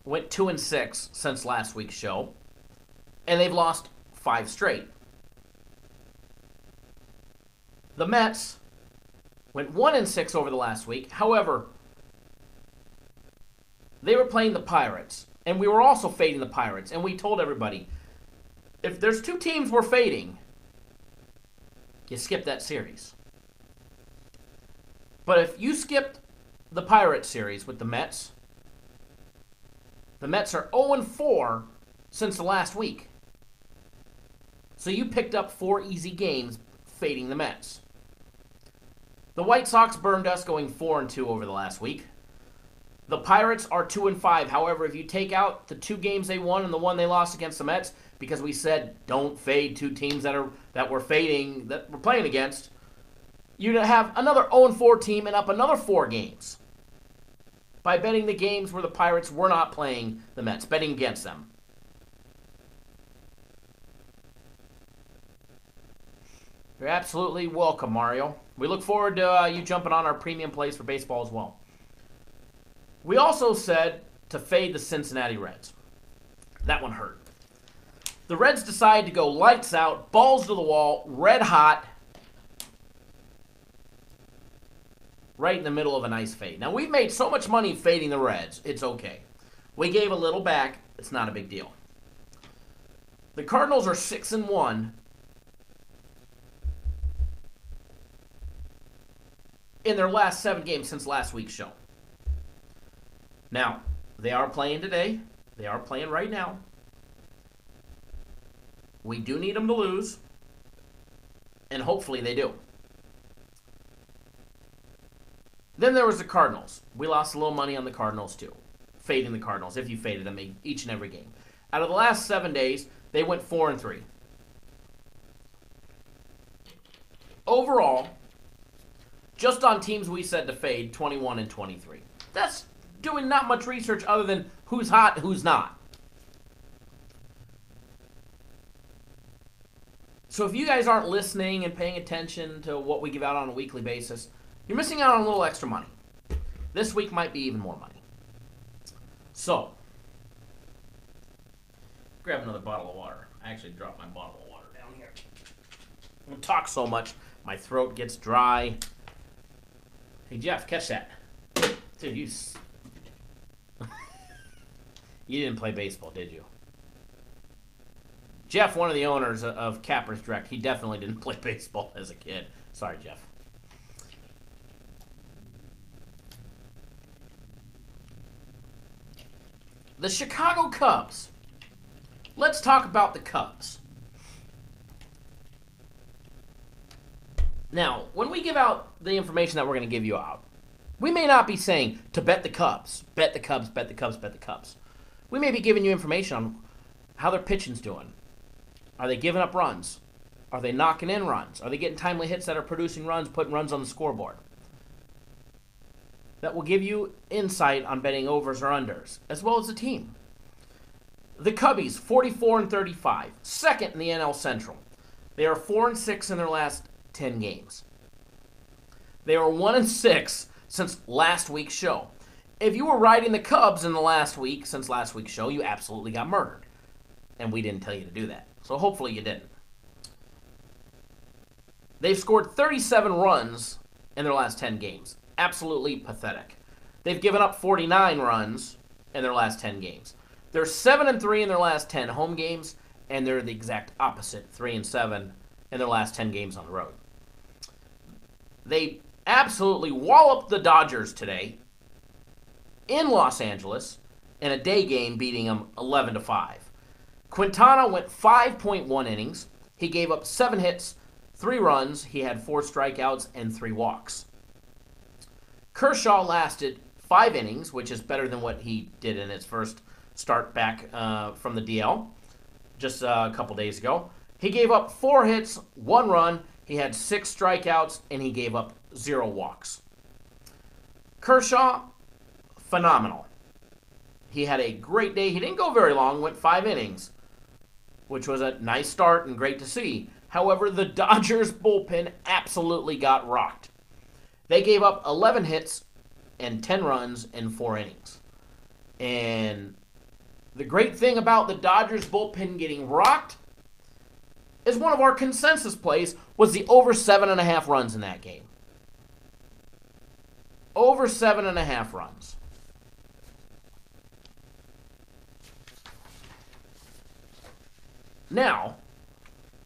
went 2-6 since last week's show, and they've lost 5 straight. The Mets went 1-6 over the last week. However, they were playing the Pirates, and we were also fading the Pirates, and we told everybody, if there's 2 teams we're fading, you skip that series. But if you skipped the Pirates series with the Mets are 0-4 since the last week. So you picked up 4 easy games fading the Mets. The White Sox burned us going 4-2 over the last week. The Pirates are 2-5. However, if you take out the 2 games they won and the one they lost against the Mets, because we said don't fade 2 teams that we're fading, that we're playing against, you'd have another 0-4 team and up another 4 games by betting the games where the Pirates were not playing the Mets, betting against them. You're absolutely welcome, Mario. We look forward to you jumping on our premium plays for baseball as well. We also said to fade the Cincinnati Reds. That one hurt. The Reds decided to go lights out, balls to the wall, red hot, right in the middle of a nice fade. Now, we've made so much money fading the Reds, it's okay. We gave a little back. It's not a big deal. The Cardinals are 6-1 in their last 7 games since last week's show. Now, they are playing today. They are playing right now. We do need them to lose, and hopefully they do. Then there was the Cardinals. We lost a little money on the Cardinals too. Fading the Cardinals, if you faded them each and every game. Out of the last 7 days, they went 4-3. Overall, just on teams we said to fade, 21-23. That's doing not much research other than who's hot, who's not. So if you guys aren't listening and paying attention to what we give out on a weekly basis, you're missing out on a little extra money. This week might be even more money. So, grab another bottle of water. I actually dropped my bottle of water. down here. I talk so much, my throat gets dry. Hey, Jeff, catch that. Dude, you didn't play baseball, did you? Jeff, one of the owners of Cappers Direct, he definitely didn't play baseball as a kid. Sorry, Jeff. The Chicago Cubs. Let's talk about the Cubs. Now, when we give out the information that we're going to give you out, we may not be saying to bet the Cubs, bet the Cubs, bet the Cubs, bet the Cubs. We may be giving you information on how their pitching's doing. Are they giving up runs? Are they knocking in runs? Are they getting timely hits that are producing runs, putting runs on the scoreboard? That will give you insight on betting overs or unders, as well as the team. The Cubbies, 44-35, second in the NL Central. They are 4-6 in their last 10 games. They are 1-6 since last week's show. If you were riding the Cubs in the last week, since last week's show, you absolutely got murdered. And we didn't tell you to do that. So hopefully you didn't. They've scored 37 runs in their last 10 games. Absolutely pathetic. They've given up 49 runs in their last 10 games. They're 7-3 in their last 10 home games, and they're the exact opposite, 3-7 in their last 10 games on the road. They absolutely walloped the Dodgers today in Los Angeles in a day game, beating them 11-5. Quintana went 5.1 innings. He gave up 7 hits, 3 runs. He had 4 strikeouts and 3 walks. Kershaw lasted 5 innings, which is better than what he did in his first start back from the DL just a couple days ago. He gave up 4 hits, 1 run. He had 6 strikeouts, and he gave up 0 walks. Kershaw, phenomenal. He had a great day. He didn't go very long, went 5 innings, which was a nice start and great to see. However, the Dodgers bullpen absolutely got rocked. They gave up 11 hits and 10 runs in 4 innings. And the great thing about the Dodgers bullpen getting rocked is one of our consensus plays was the over 7.5 runs in that game. Over 7.5 runs. Now,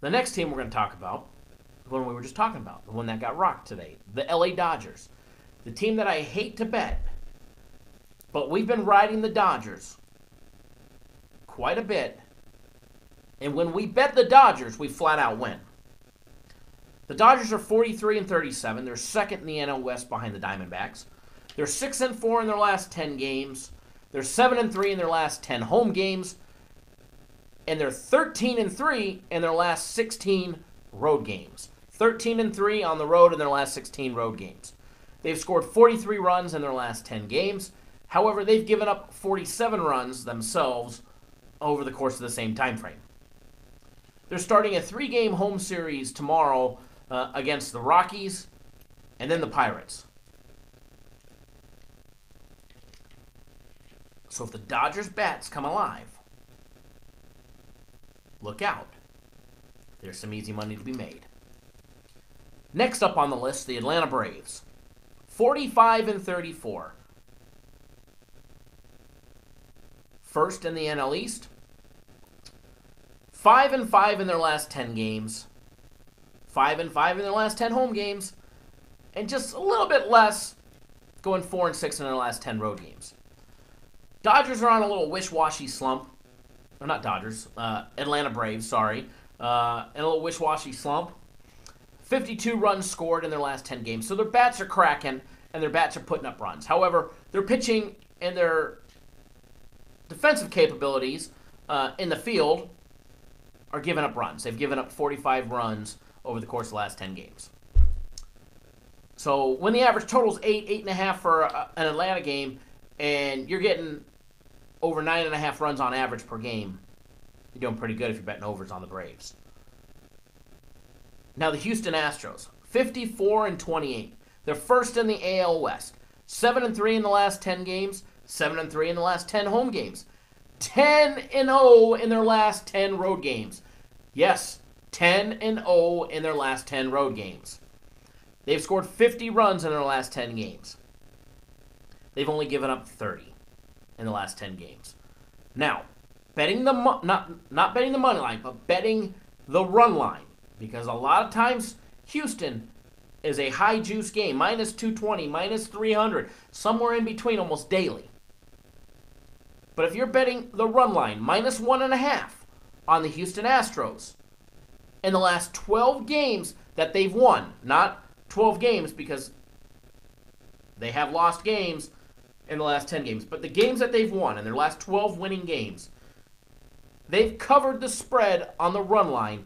the next team we're going to talk about is one we were just talking about, the one that got rocked today, the LA Dodgers. The team that I hate to bet, but we've been riding the Dodgers quite a bit. And when we bet the Dodgers, we flat out win. The Dodgers are 43-37. They're second in the NL West behind the Diamondbacks. They're 6-4 in their last 10 games. They're 7-3 in their last 10 home games. And they're 13-3 in their last 16 road games. 13-3 on the road in their last 16 road games. They've scored 43 runs in their last 10 games. However, they've given up 47 runs themselves over the course of the same time frame. They're starting a 3-game home series tomorrow against the Rockies and then the Pirates. So if the Dodgers bats come alive, look out. There's some easy money to be made. Next up on the list, the Atlanta Braves. 45-34. First in the NL East. 5-5 in their last 10 games. 5-5 in their last 10 home games. And just a little bit less, going 4-6 in their last 10 road games. Dodgers are on a little wish-washy slump. Or not Dodgers, Atlanta Braves, sorry. In a little wish-washy slump. 52 runs scored in their last 10 games. So their bats are cracking, and their bats are putting up runs. However, their pitching and their defensive capabilities in the field are giving up runs. They've given up 45 runs over the course of the last 10 games. So when the average total is 8.5 for an Atlanta game, and you're getting over 9.5 runs on average per game, you're doing pretty good if you're betting overs on the Braves. Now the Houston Astros, 54-28. They're first in the AL West. 7-3 in the last 10 games, 7-3 in the last 10 home games. 10-0 in their last 10 road games. Yes, 10-0 in their last 10 road games. They've scored 50 runs in their last 10 games. They've only given up 30 in the last 10 games. Now, betting the not betting the money line, but betting the run line, because a lot of times Houston is a high juice game, minus 220, minus 300, somewhere in between almost daily. But if you're betting the run line, minus 1.5 on the Houston Astros in the last 12 games that they've won, not 12 games because they have lost games in the last 10 games, but the games that they've won in their last 12 winning games, they've covered the spread on the run line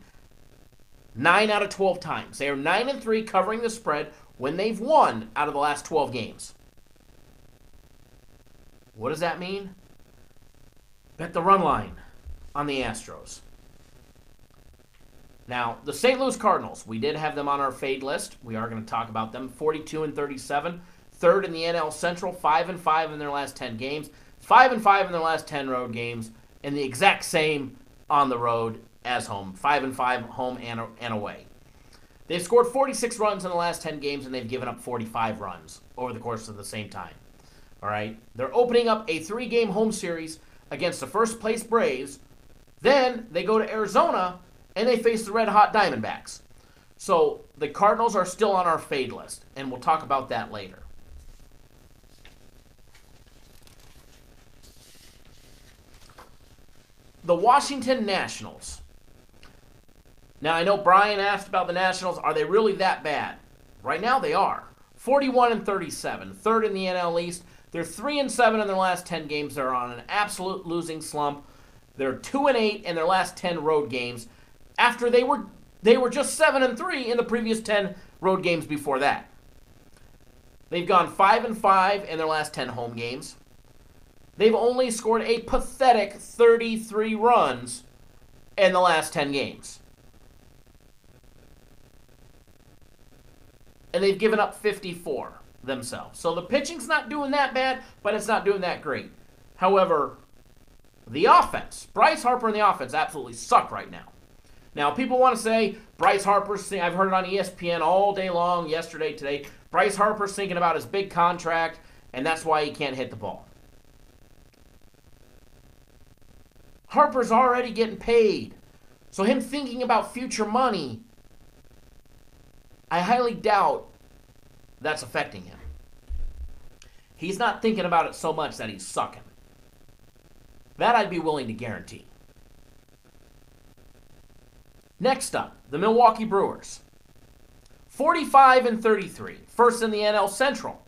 9 out of 12 times. They are 9-3 covering the spread when they've won out of the last 12 games. What does that mean? Bet the run line on the Astros. Now, the St. Louis Cardinals, we did have them on our fade list. We are going to talk about them. 42-37, third in the NL Central, 5-5 in their last 10 games, 5-5 in their last 10 road games, and the exact same on the road as home, 5-5 home and away. They've scored 46 runs in the last 10 games, and they've given up 45 runs over the course of the same time. All right? They're opening up a 3-game home series against the first-place Braves. Then they go to Arizona, and they face the red-hot Diamondbacks. So the Cardinals are still on our fade list, and we'll talk about that later. The Washington Nationals. Now, I know Brian asked about the Nationals. Are they really that bad? Right now, they are. 41-37, third in the NL East. They're 3-7 in their last 10 games. They're on an absolute losing slump. They're 2-8 in their last 10 road games after they were just 7-3 in the previous 10 road games before that. They've gone 5-5 in their last 10 home games. They've only scored a pathetic 33 runs in the last 10 games. And they've given up 54 themselves. So the pitching's not doing that bad, but it's not doing that great. However, the offense, Bryce Harper and the offense absolutely suck right now. Now, people want to say Bryce Harper's, I've heard it on ESPN all day long, yesterday, today. Bryce Harper's thinking about his big contract, and that's why he can't hit the ball. Harper's already getting paid. So him thinking about future money, I highly doubt that's affecting him. He's not thinking about it so much that he's sucking. That I'd be willing to guarantee. Next up, the Milwaukee Brewers. 45-33, first in the NL Central.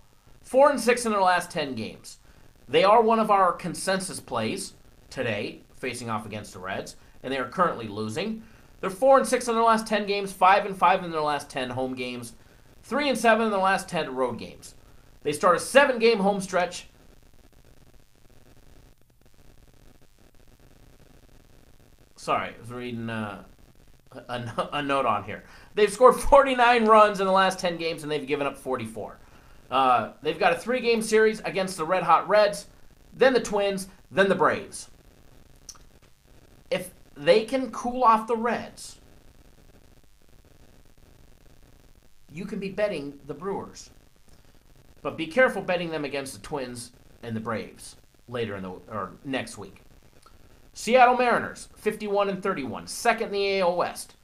4-6 in their last 10 games. They are one of our consensus plays today, facing off against the Reds, and they are currently losing. They're 4-6 in their last 10 games, 5-5 in their last 10 home games, 3-7 in their last 10 road games. They start a 7-game home stretch. Sorry, I was reading a note on here. They've scored 49 runs in the last 10 games, and they've given up 44. They've got a 3-game series against the Red Hot Reds, then the Twins, then the Braves. If they can cool off the Reds, you can be betting the Brewers. But be careful betting them against the Twins and the Braves later or next week. Seattle Mariners, 51-31, second in the AL West.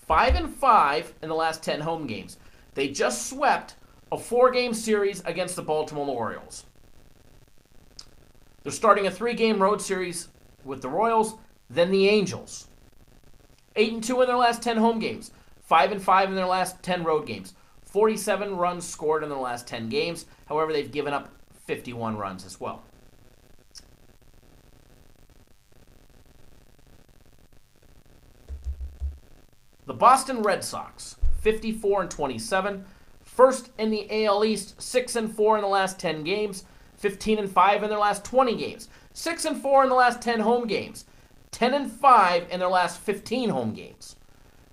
5-5 in the last 10 home games. They just swept a 4-game series against the Baltimore Orioles. They're starting a 3-game road series with the Royals, then the Angels. 8-2 in their last 10 home games. 5-5 in their last 10 road games. 47 runs scored in their last 10 games. However, they've given up 51 runs as well. The Boston Red Sox, 54-27, first in the AL East, 6-4 in the last 10 games, 15-5 in their last 20 games, 6-4 in the last 10 home games, 10-5 in their last 15 home games,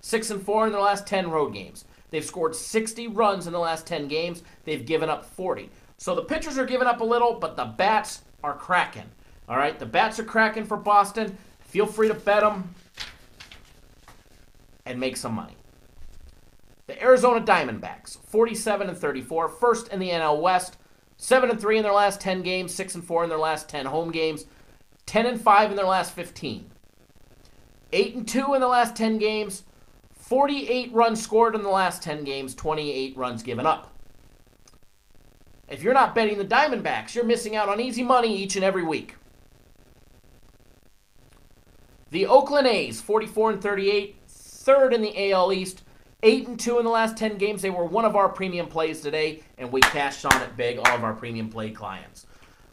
6-4 in their last 10 road games. They've scored 60 runs in the last 10 games. They've given up 40. So the pitchers are giving up a little, but the bats are cracking. All right, the bats are cracking for Boston. Feel free to bet them. and make some money. The Arizona Diamondbacks, 47-34, first in the NL West, 7-3 in their last 10 games, 6-4 in their last 10 home games, 10-5 in their last 15. 8-2 in the last 10 games, 48 runs scored in the last 10 games, 28 runs given up. If you're not betting the Diamondbacks, you're missing out on easy money each and every week. The Oakland A's, 44-38, third in the AL East, 8-2 in the last 10 games. They were one of our premium plays today, and we cashed on it big, all of our premium play clients.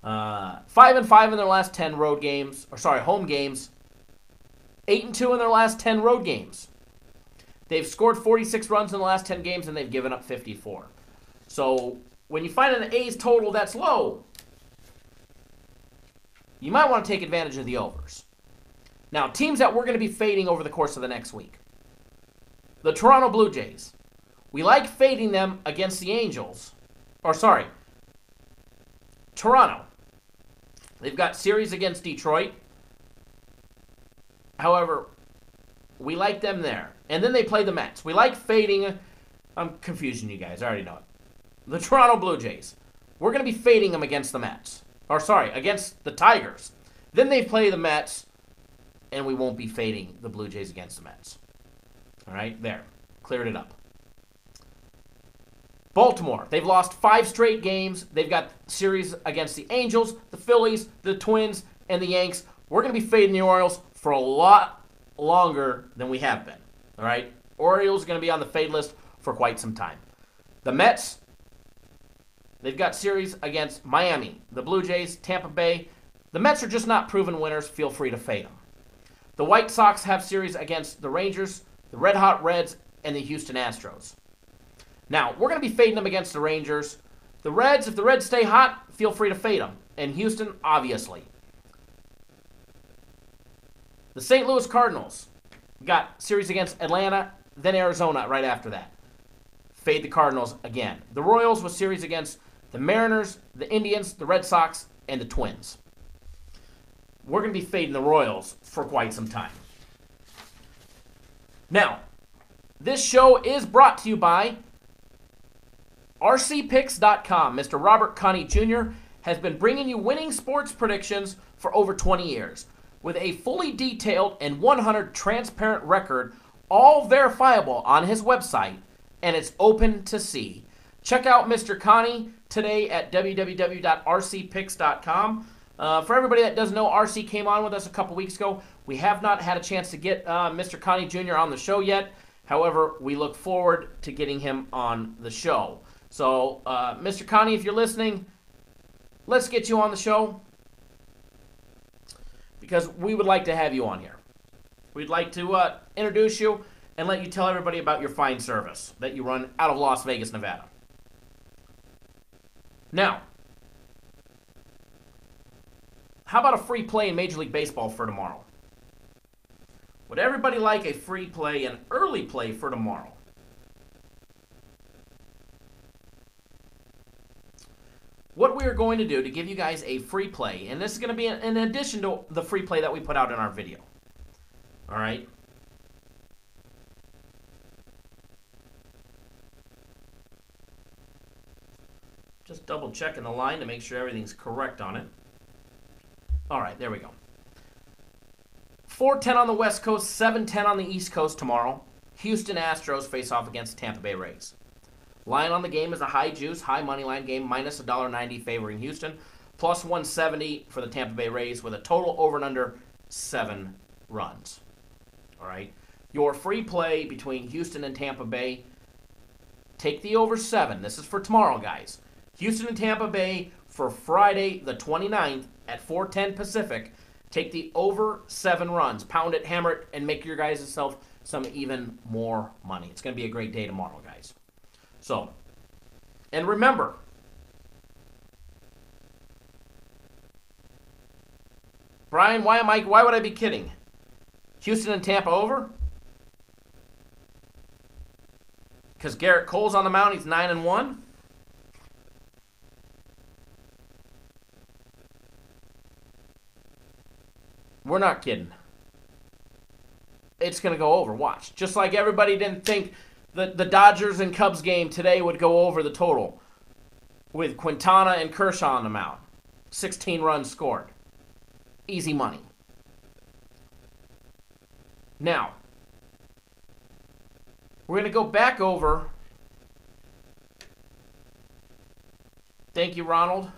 5-5 in their last 10 home games. 8-2 in their last 10 road games. They've scored 46 runs in the last 10 games, and they've given up 54. So when you find an A's total that's low, you might want to take advantage of the overs. Now, teams that we're going to be fading over the course of the next week. The Toronto Blue Jays. We like fading them against the Angels. Toronto. They've got series against Detroit. However, we like them there. And then they play the Mets. We like fading. I'm confusing you guys. I already know it. The Toronto Blue Jays. We're going to be fading them against the Mets. Against the Tigers. Then they play the Mets, and we won't be fading the Blue Jays against the Mets. All right, there. Cleared it up. Baltimore. They've lost 5 straight games. They've got series against the Angels, the Phillies, the Twins, and the Yanks. We're going to be fading the Orioles for a lot longer than we have been. All right? Orioles are going to be on the fade list for quite some time. The Mets, they've got series against Miami, the Blue Jays, Tampa Bay. The Mets are just not proven winners. Feel free to fade them. The White Sox have series against the Rangers, the Red Hot Reds, and the Houston Astros. Now, we're going to be fading them against the Rangers. The Reds, if the Reds stay hot, feel free to fade them. And Houston, obviously. The St. Louis Cardinals got series against Atlanta, then Arizona right after that. Fade the Cardinals again. The Royals with series against the Mariners, the Indians, the Red Sox, and the Twins. We're going to be fading the Royals for quite some time. Now, this show is brought to you by rcpicks.com. Mr. Robert Connie Jr. has been bringing you winning sports predictions for over 20 years. With a fully detailed and 100 transparent record, all verifiable on his website, and it's open to see. Check out Mr. Connie today at www.rcpicks.com. For everybody that doesn't know, RC came on with us a couple weeks ago. We have not had a chance to get Mr. Connie Jr. on the show yet. However, we look forward to getting him on the show. So, Mr. Connie, if you're listening, let's get you on the show because we would like to have you on here. We'd like to introduce you and let you tell everybody about your fine service that you run out of Las Vegas, Nevada. Now, how about a free play in Major League Baseball for tomorrow? Would everybody like a free play, an early play for tomorrow? What we are going to do to give you guys a free play, and this is going to be in addition to the free play that we put out in our video. All right? Just double checking the line to make sure everything's correct on it. All right, there we go. 4:10 on the West Coast, 7:10 on the East Coast tomorrow. Houston Astros face off against Tampa Bay Rays. Line on the game is a high juice, high money line game, minus $1.90 favoring Houston, plus 170 for the Tampa Bay Rays with a total over and under 7 runs. All right. Your free play between Houston and Tampa Bay, take the over 7. This is for tomorrow, guys. Houston and Tampa Bay for Friday the 29th at 4:10 Pacific. Take the over 7 runs. Pound it, hammer it, and make your guys yourself some even more money. It's going to be a great day tomorrow, guys. So, and remember, Brian, why would I be kidding? Houston and Tampa over? Because Garrett Cole's on the mound, he's 9-1. We're not kidding. it's going to go over. Watch. Just like everybody didn't think the Dodgers and Cubs game today would go over the total with Quintana and Kershaw on the mound. 16 runs scored. Easy money. Now, we're going to go back over. Thank you, Ronald.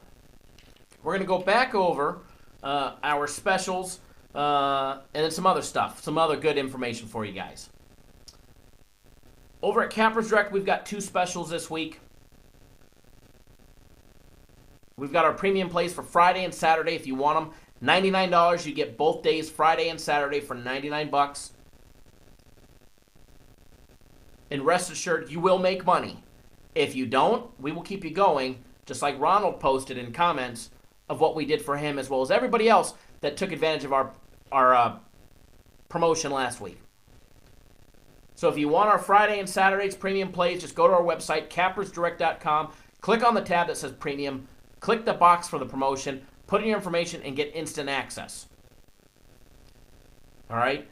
We're going to go back over our specials and then some other stuff, some other good information for you guys. Over at Cappers Direct, we've got 2 specials this week. We've got our premium plays for Friday and Saturday if you want them. $99, you get both days, Friday and Saturday, for $99. And rest assured, you will make money. If you don't, we will keep you going, just like Ronald posted in comments of what we did for him, as well as everybody else that took advantage of our promotion last week. So if you want our Friday and Saturday's premium plays, just go to our website, cappersdirect.com, click on the tab that says premium, click the box for the promotion, put in your information, and get instant access. All right?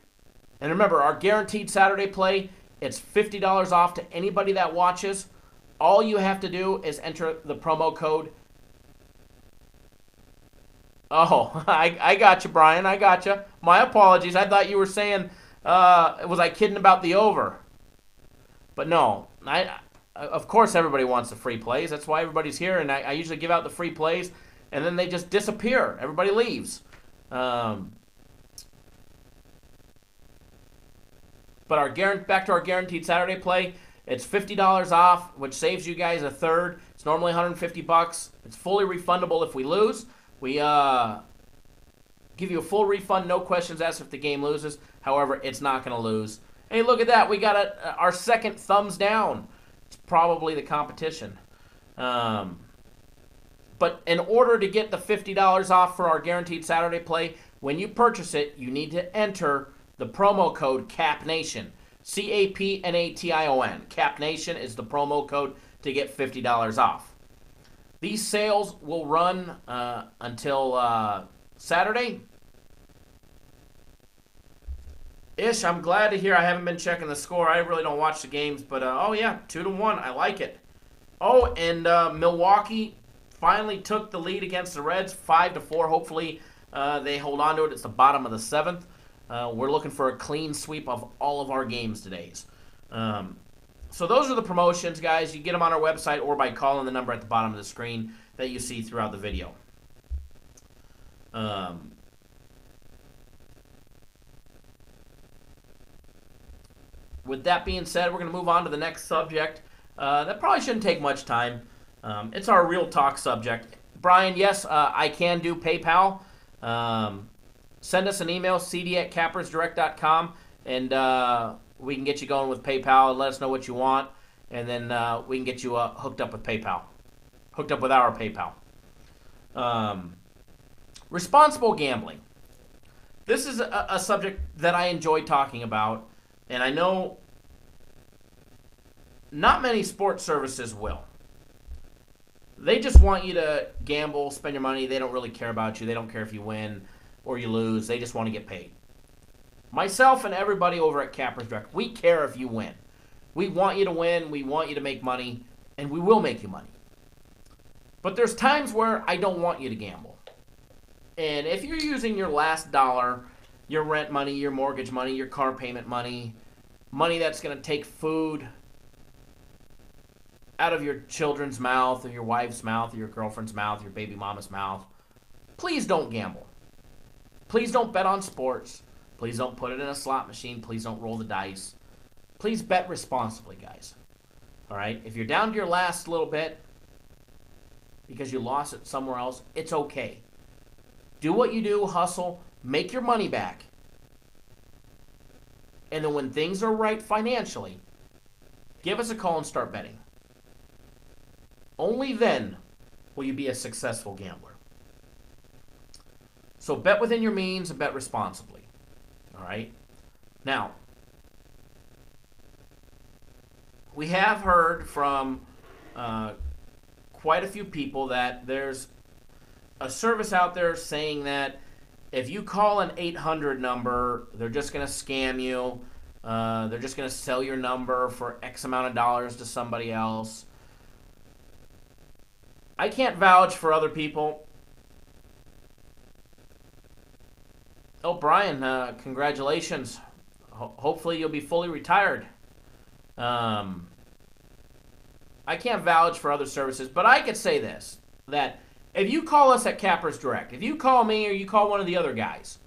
And remember, our guaranteed Saturday play, it's $50 off to anybody that watches. All you have to do is enter the promo code. Oh, I got you, Brian. I got you. My apologies. I thought you were saying, was I kidding about the over? But no, of course everybody wants the free plays. That's why everybody's here, and I usually give out the free plays, and then they just disappear. Everybody leaves. But back to our guaranteed Saturday play, it's $50 off, which saves you guys a third. It's normally $150. It's fully refundable if we lose. We give you a full refund, no questions asked if the game loses. However, it's not going to lose. Hey, look at that. We got our second thumbs down. It's probably the competition. But in order to get the $50 off for our guaranteed Saturday play, when you purchase it, you need to enter the promo code CAPNATION. CAPNATION. CAPNATION is the promo code to get $50 off. These sales will run until Saturday. Ish, I'm glad to hear. I haven't been checking the score. I really don't watch the games, but oh yeah, 2-1. I like it. Oh, and Milwaukee finally took the lead against the Reds, 5-4. Hopefully they hold on to it. It's the bottom of the 7th. We're looking for a clean sweep of all of our games today. So those are the promotions, guys. You get them on our website or by calling the number at the bottom of the screen that you see throughout the video. With that being said, we're going to move on to the next subject. That probably shouldn't take much time. It's our real talk subject. Brian, yes, I can do PayPal. Send us an email, cd@cappersdirect.com, and we can get you going with PayPal and let us know what you want, and then we can get you hooked up with PayPal, hooked up with our PayPal. Responsible gambling. This is a subject that I enjoy talking about, and I know not many sports services will. They just want you to gamble, spend your money. They don't really care about you. They don't care if you win or you lose. They just want to get paid. Myself and everybody over at Cappers Direct, we care if you win. We want you to win. We want you to make money, and we will make you money. But there's times where I don't want you to gamble. And if you're using your last dollar, your rent money, your mortgage money, your car payment money, money that's going to take food out of your children's mouth or your wife's mouth or your girlfriend's mouth, your baby mama's mouth, please don't gamble. Please don't bet on sports. Please don't put it in a slot machine. Please don't roll the dice. Please bet responsibly, guys. All right? If you're down to your last little bit because you lost it somewhere else, it's okay. Do what you do, hustle, make your money back. And then when things are right financially, give us a call and start betting. Only then will you be a successful gambler. So bet within your means and bet responsibly. All right? Now, we have heard from quite a few people that there's a service out there saying that if you call an 800 number, they're just going to scam you. They're just going to sell your number for X amount of dollars to somebody else. I can't vouch for other people. Oh, Brian, congratulations. Hopefully you'll be fully retired. I can't vouch for other services, but I could say this, that if you call us at Cappers Direct, if you call me or you call one of the other guys,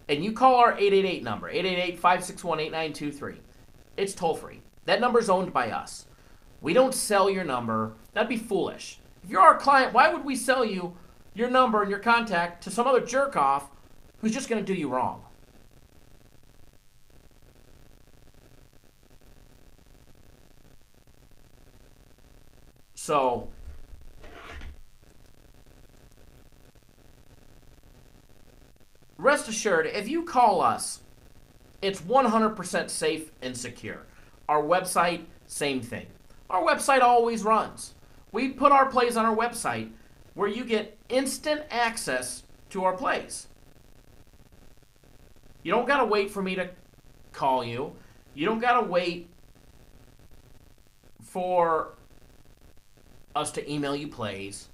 and you call our 888 number, 888-561-8923, it's toll-free. That number's owned by us. We don't sell your number. That'd be foolish. If you're our client, why would we sell you your number and your contact to some other jerk-off who's just going to do you wrong? So, rest assured, if you call us, it's 100% safe and secure. Our website, same thing. Our website always runs. We put our plays on our website where you get instant access to our plays. You don't got to wait for me to call you. You don't got to wait for us to email you plays.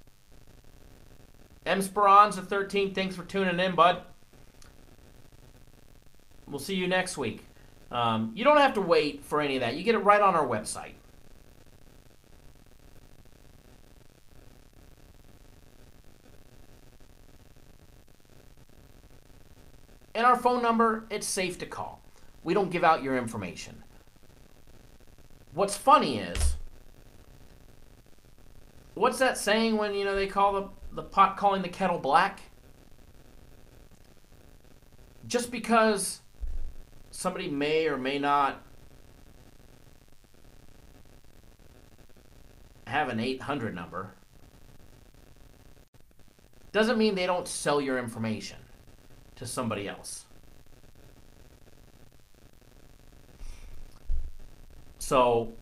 M. Speranza 13, thanks for tuning in, bud. We'll see you next week. You don't have to wait for any of that. You get it right on our website. And our phone number, it's safe to call. We don't give out your information. What's funny is, what's that saying when, they call the pot calling the kettle black? Just because somebody may or may not have an 800 number doesn't mean they don't sell your information to somebody else. So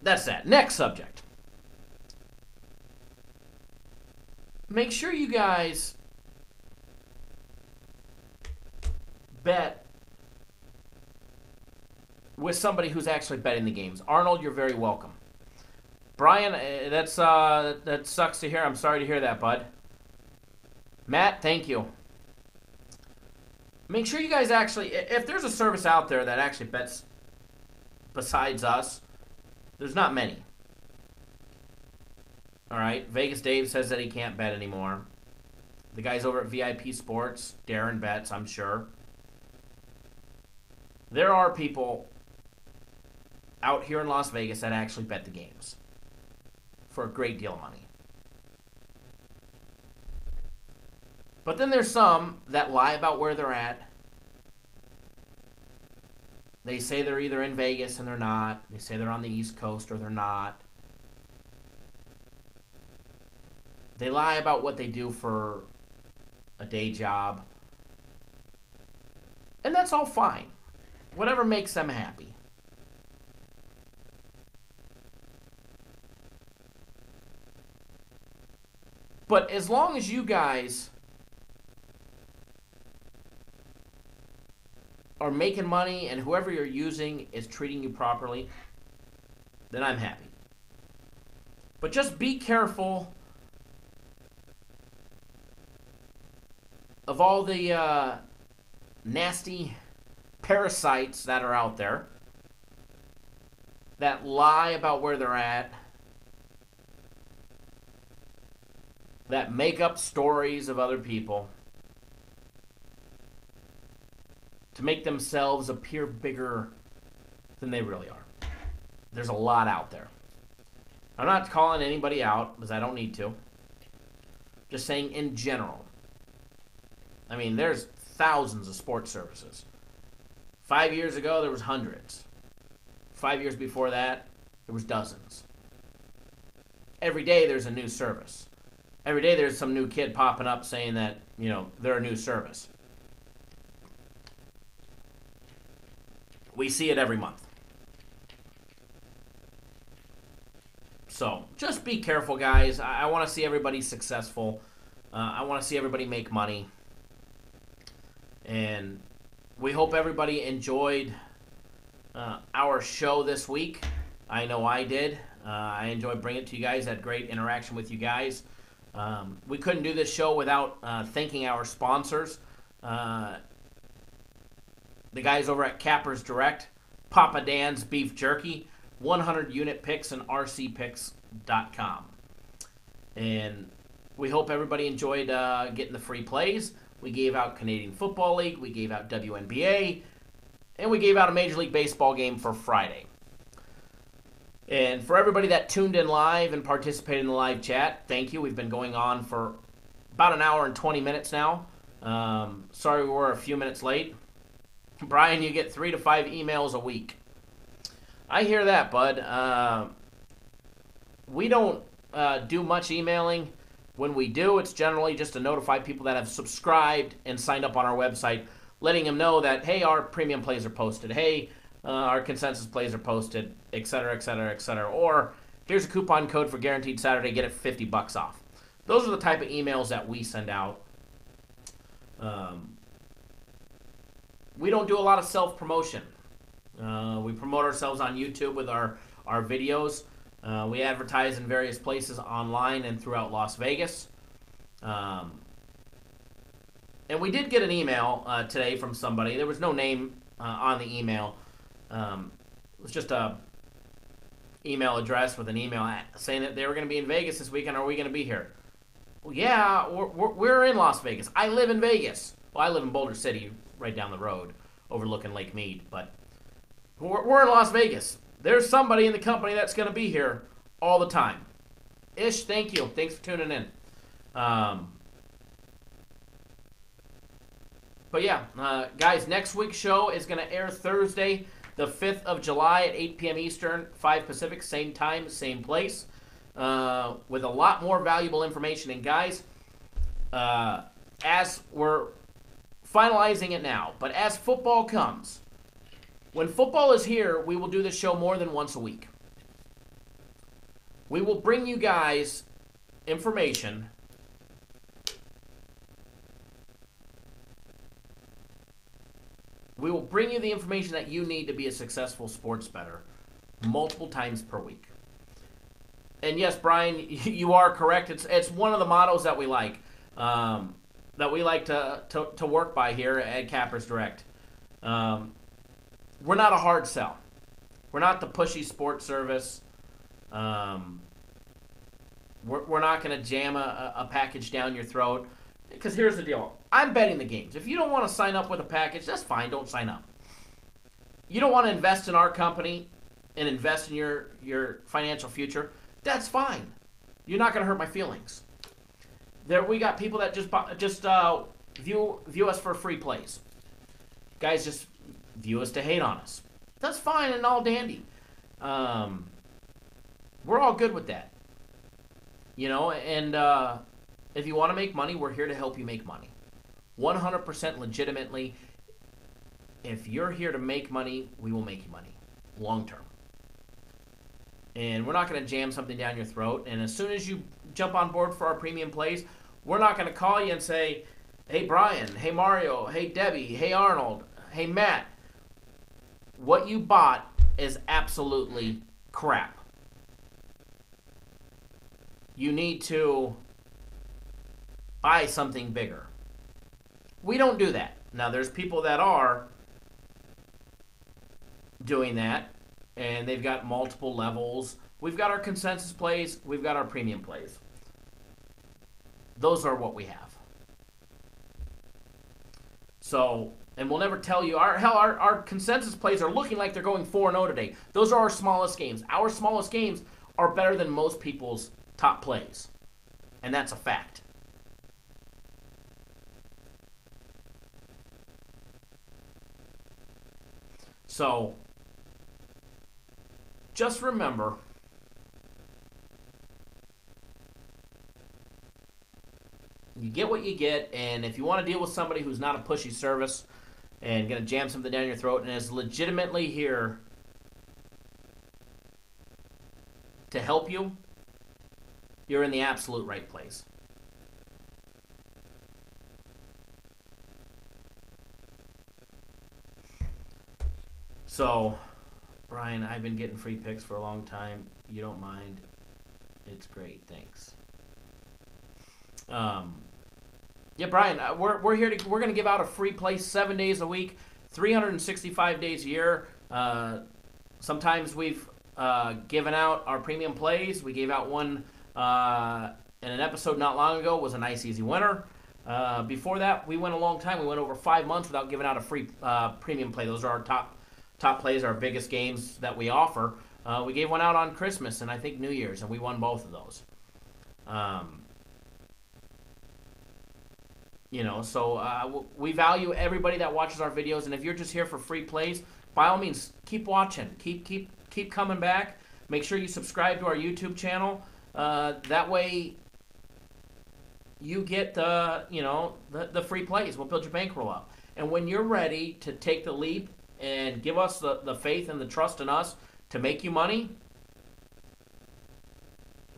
that's that. Next subject. Make sure you guys bet with somebody who's actually betting the games. Arnold, you're very welcome. Brian, that sucks to hear. I'm sorry to hear that, bud. Matt, thank you. Make sure you guys actually, if there's a service out there that actually bets besides us, there's not many. All right, Vegas Dave says that he can't bet anymore. The guys over at VIP Sports, Darren bets, I'm sure. There are people out here in Las Vegas that actually bet the games for a great deal of money. But then there's some that lie about where they're at. They say they're either in Vegas and they're not. They say they're on the East Coast or they're not. They lie about what they do for a day job. And that's all fine. Whatever makes them happy. But as long as you guys are making money and whoever you're using is treating you properly, then I'm happy. But just be careful of all the nasty parasites that are out there that lie about where they're at, that make up stories of other people to make themselves appear bigger than they really are. There's a lot out there. I'm not calling anybody out because I don't need to. Just saying in general. I mean, there's thousands of sports services. 5 years ago, there was hundreds. 5 years before that, there was dozens. Every day, there's a new service. Every day, there's some new kid popping up saying that, they're a new service. We see it every month. So just be careful, guys. I want to see everybody successful. I want to see everybody make money. And we hope everybody enjoyed our show this week. I know I did. I enjoyed bringing it to you guys. Had great interaction with you guys. We couldn't do this show without thanking our sponsors. The guys over at Cappers Direct, Papa Dan's Beef Jerky, 100 Unit Picks, and rcpicks.com. And we hope everybody enjoyed getting the free plays. We gave out Canadian Football League, we gave out WNBA, and we gave out a Major League Baseball game for Friday. And for everybody that tuned in live and participated in the live chat, thank you. We've been going on for about an hour and 20 minutes now. Sorry we were a few minutes late. Brian, you get 3 to 5 emails a week. I hear that, bud. We don't do much emailing. When we do, it's generally just to notify people that have subscribed and signed up on our website, letting them know that, hey, our premium plays are posted. Hey, our consensus plays are posted, etc., etc., etc. Or here's a coupon code for Guaranteed Saturday, get it $50 off. Those are the type of emails that we send out. We don't do a lot of self-promotion. We promote ourselves on YouTube with our videos. We advertise in various places online and throughout Las Vegas. And we did get an email today from somebody. There was no name on the email. It was just a email address with an email saying that they were going to be in Vegas this weekend. Are we going to be here? Well, yeah, we're in Las Vegas. I live in Vegas. Well, I live in Boulder City, right down the road, overlooking Lake Mead. But we're in Las Vegas. There's somebody in the company that's going to be here all the time. Ish, thank you. Thanks for tuning in. But yeah, guys, next week's show is going to air Thursday, the 5th of July at 8 p.m. Eastern, 5 Pacific, same time, same place, with a lot more valuable information. And guys, as we're finalizing it now, but as football comes, when football is here, we will do this show more than once a week. We will bring you guys information We will bring you the information that you need to be a successful sports bettor multiple times per week. And yes, Brian, you are correct. It's one of the mottos that we like to work by here at Cappers Direct. We're not a hard sell. We're not the pushy sports service. We're not going to jam a package down your throat. Because here's the deal. I'm betting the games. If you don't want to sign up with a package, that's fine. Don't sign up. You don't want to invest in our company and invest in your financial future, that's fine. You're not going to hurt my feelings. We got people that just view us for free plays. Guys just view us to hate on us. That's fine and all dandy. We're all good with that. You know, and if you want to make money, we're here to help you make money. 100% legitimately. If you're here to make money, we will make you money. Long term. And we're not going to jam something down your throat. And as soon as you jump on board for our premium plays, we're not going to call you and say, hey, Brian, hey, Mario, hey, Debbie, hey, Arnold, hey, Matt. What you bought is absolutely crap. You need to buy something bigger. We don't do that. Now, there's people that are doing that, and they've got multiple levels. We've got our consensus plays. We've got our premium plays. Those are what we have. So, and we'll never tell you. Our consensus plays are looking like they're going 4-0 today. Those are our smallest games. Our smallest games are better than most people's top plays. And that's a fact. So, just remember, you get what you get, and if you want to deal with somebody who's not a pushy service and going to jam something down your throat and is legitimately here to help you, you're in the absolute right place. So, Brian, I've been getting free picks for a long time. You don't mind? It's great. Thanks. Yeah, Brian, we're here to we're gonna give out a free play 7 days a week, 365 days a year. Sometimes we've given out our premium plays. We gave out one in an episode not long ago. It was a nice easy winner. Before that, we went a long time. We went over 5 months without giving out a free premium play. Those are our top plays, our biggest games that we offer. We gave one out on Christmas and I think New Year's, and we won both of those. So we value everybody that watches our videos, and if you're just here for free plays, by all means, keep watching, keep coming back. Make sure you subscribe to our YouTube channel. That way, you get the free plays. We'll build your bankroll up, and when you're ready to take the leap and give us the faith and the trust in us to make you money,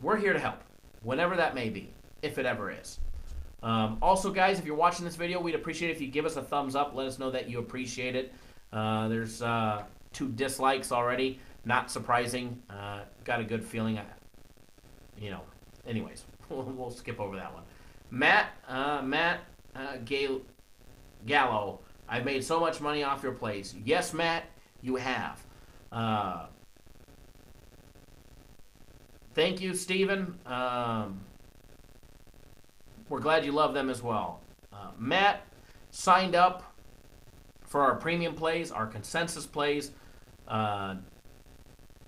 we're here to help, whenever that may be, if it ever is. Also, guys, if you're watching this video, we'd appreciate it if you give us a thumbs up. Let us know that you appreciate it. There's 2 dislikes already. Not surprising. Got a good feeling. Anyways, we'll skip over that one. Matt Gallo, I've made so much money off your plays. Yes, Matt, you have. Thank you, Steven. We're glad you love them as well. Matt signed up for our premium plays, our consensus plays,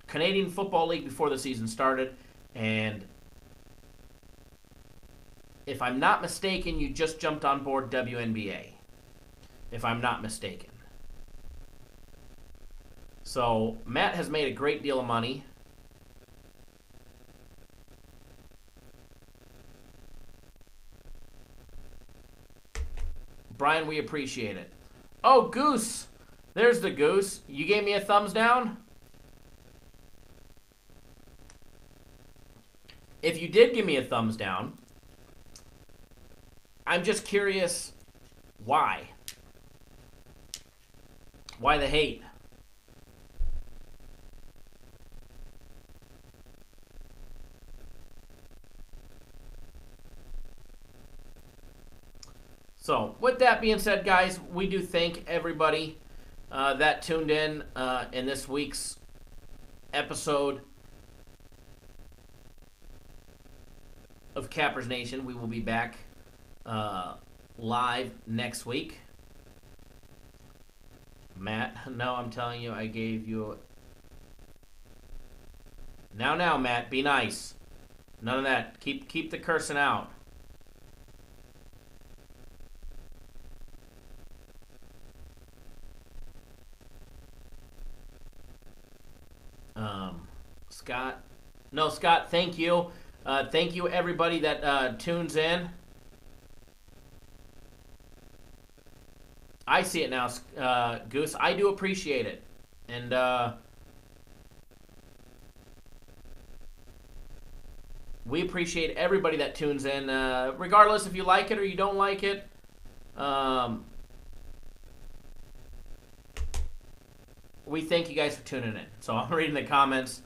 Canadian Football League before the season started, and if I'm not mistaken, you just jumped on board WNBA, if I'm not mistaken. So Matt has made a great deal of money. Brian, we appreciate it. Oh, Goose. There's the Goose. You gave me a thumbs down? If you did give me a thumbs down, I'm just curious why. Why the hate? So, with that being said, guys, we do thank everybody that tuned in this week's episode of Cappers Nation. We will be back live next week. Matt, no, I'm telling you, I gave you... Now, Matt, be nice. None of that. Keep the cursing out. Scott. No, Scott, thank you. Thank you, everybody that tunes in. I see it now, Goose. I do appreciate it. And we appreciate everybody that tunes in, regardless if you like it or you don't like it. We thank you guys for tuning in. So I'm reading the comments.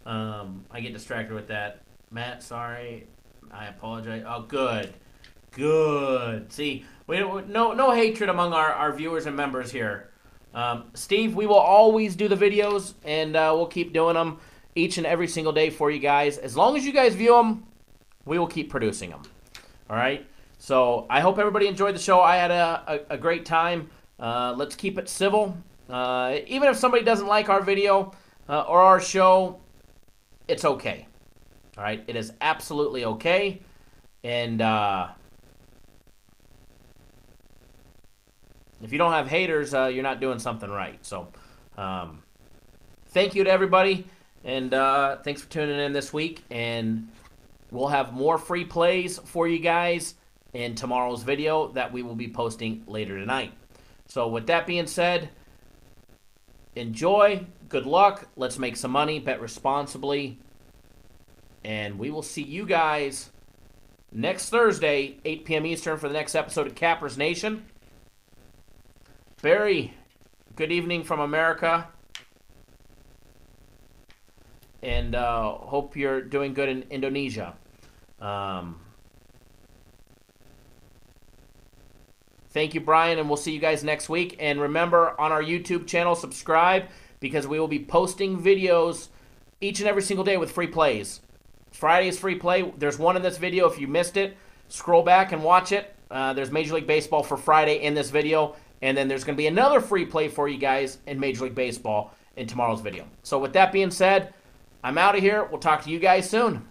I get distracted with that. Matt, sorry. I apologize. Oh, good. Good. See, no hatred among our viewers and members here. Steve, we will always do the videos, and we'll keep doing them each and every single day for you guys. As long as you guys view them, we will keep producing them. All right? So I hope everybody enjoyed the show. I had a great time. Let's keep it civil. Even if somebody doesn't like our video or our show, it's okay. All right? It is absolutely okay. And if you don't have haters, you're not doing something right. So thank you to everybody. And thanks for tuning in this week. And we'll have more free plays for you guys in tomorrow's video that we will be posting later tonight. So with that being said, enjoy. Good luck. Let's make some money. Bet responsibly. And we will see you guys next Thursday, 8 p.m. Eastern, for the next episode of Cappers Nation. Barry, good evening from America. And hope you're doing good in Indonesia. Thank you, Brian, and we'll see you guys next week. And remember, on our YouTube channel, subscribe, because we will be posting videos each and every single day with free plays. Friday is free play. There's one in this video. If you missed it, scroll back and watch it. There's Major League Baseball for Friday in this video. And then there's going to be another free play for you guys in Major League Baseball in tomorrow's video. So with that being said, I'm out of here. We'll talk to you guys soon.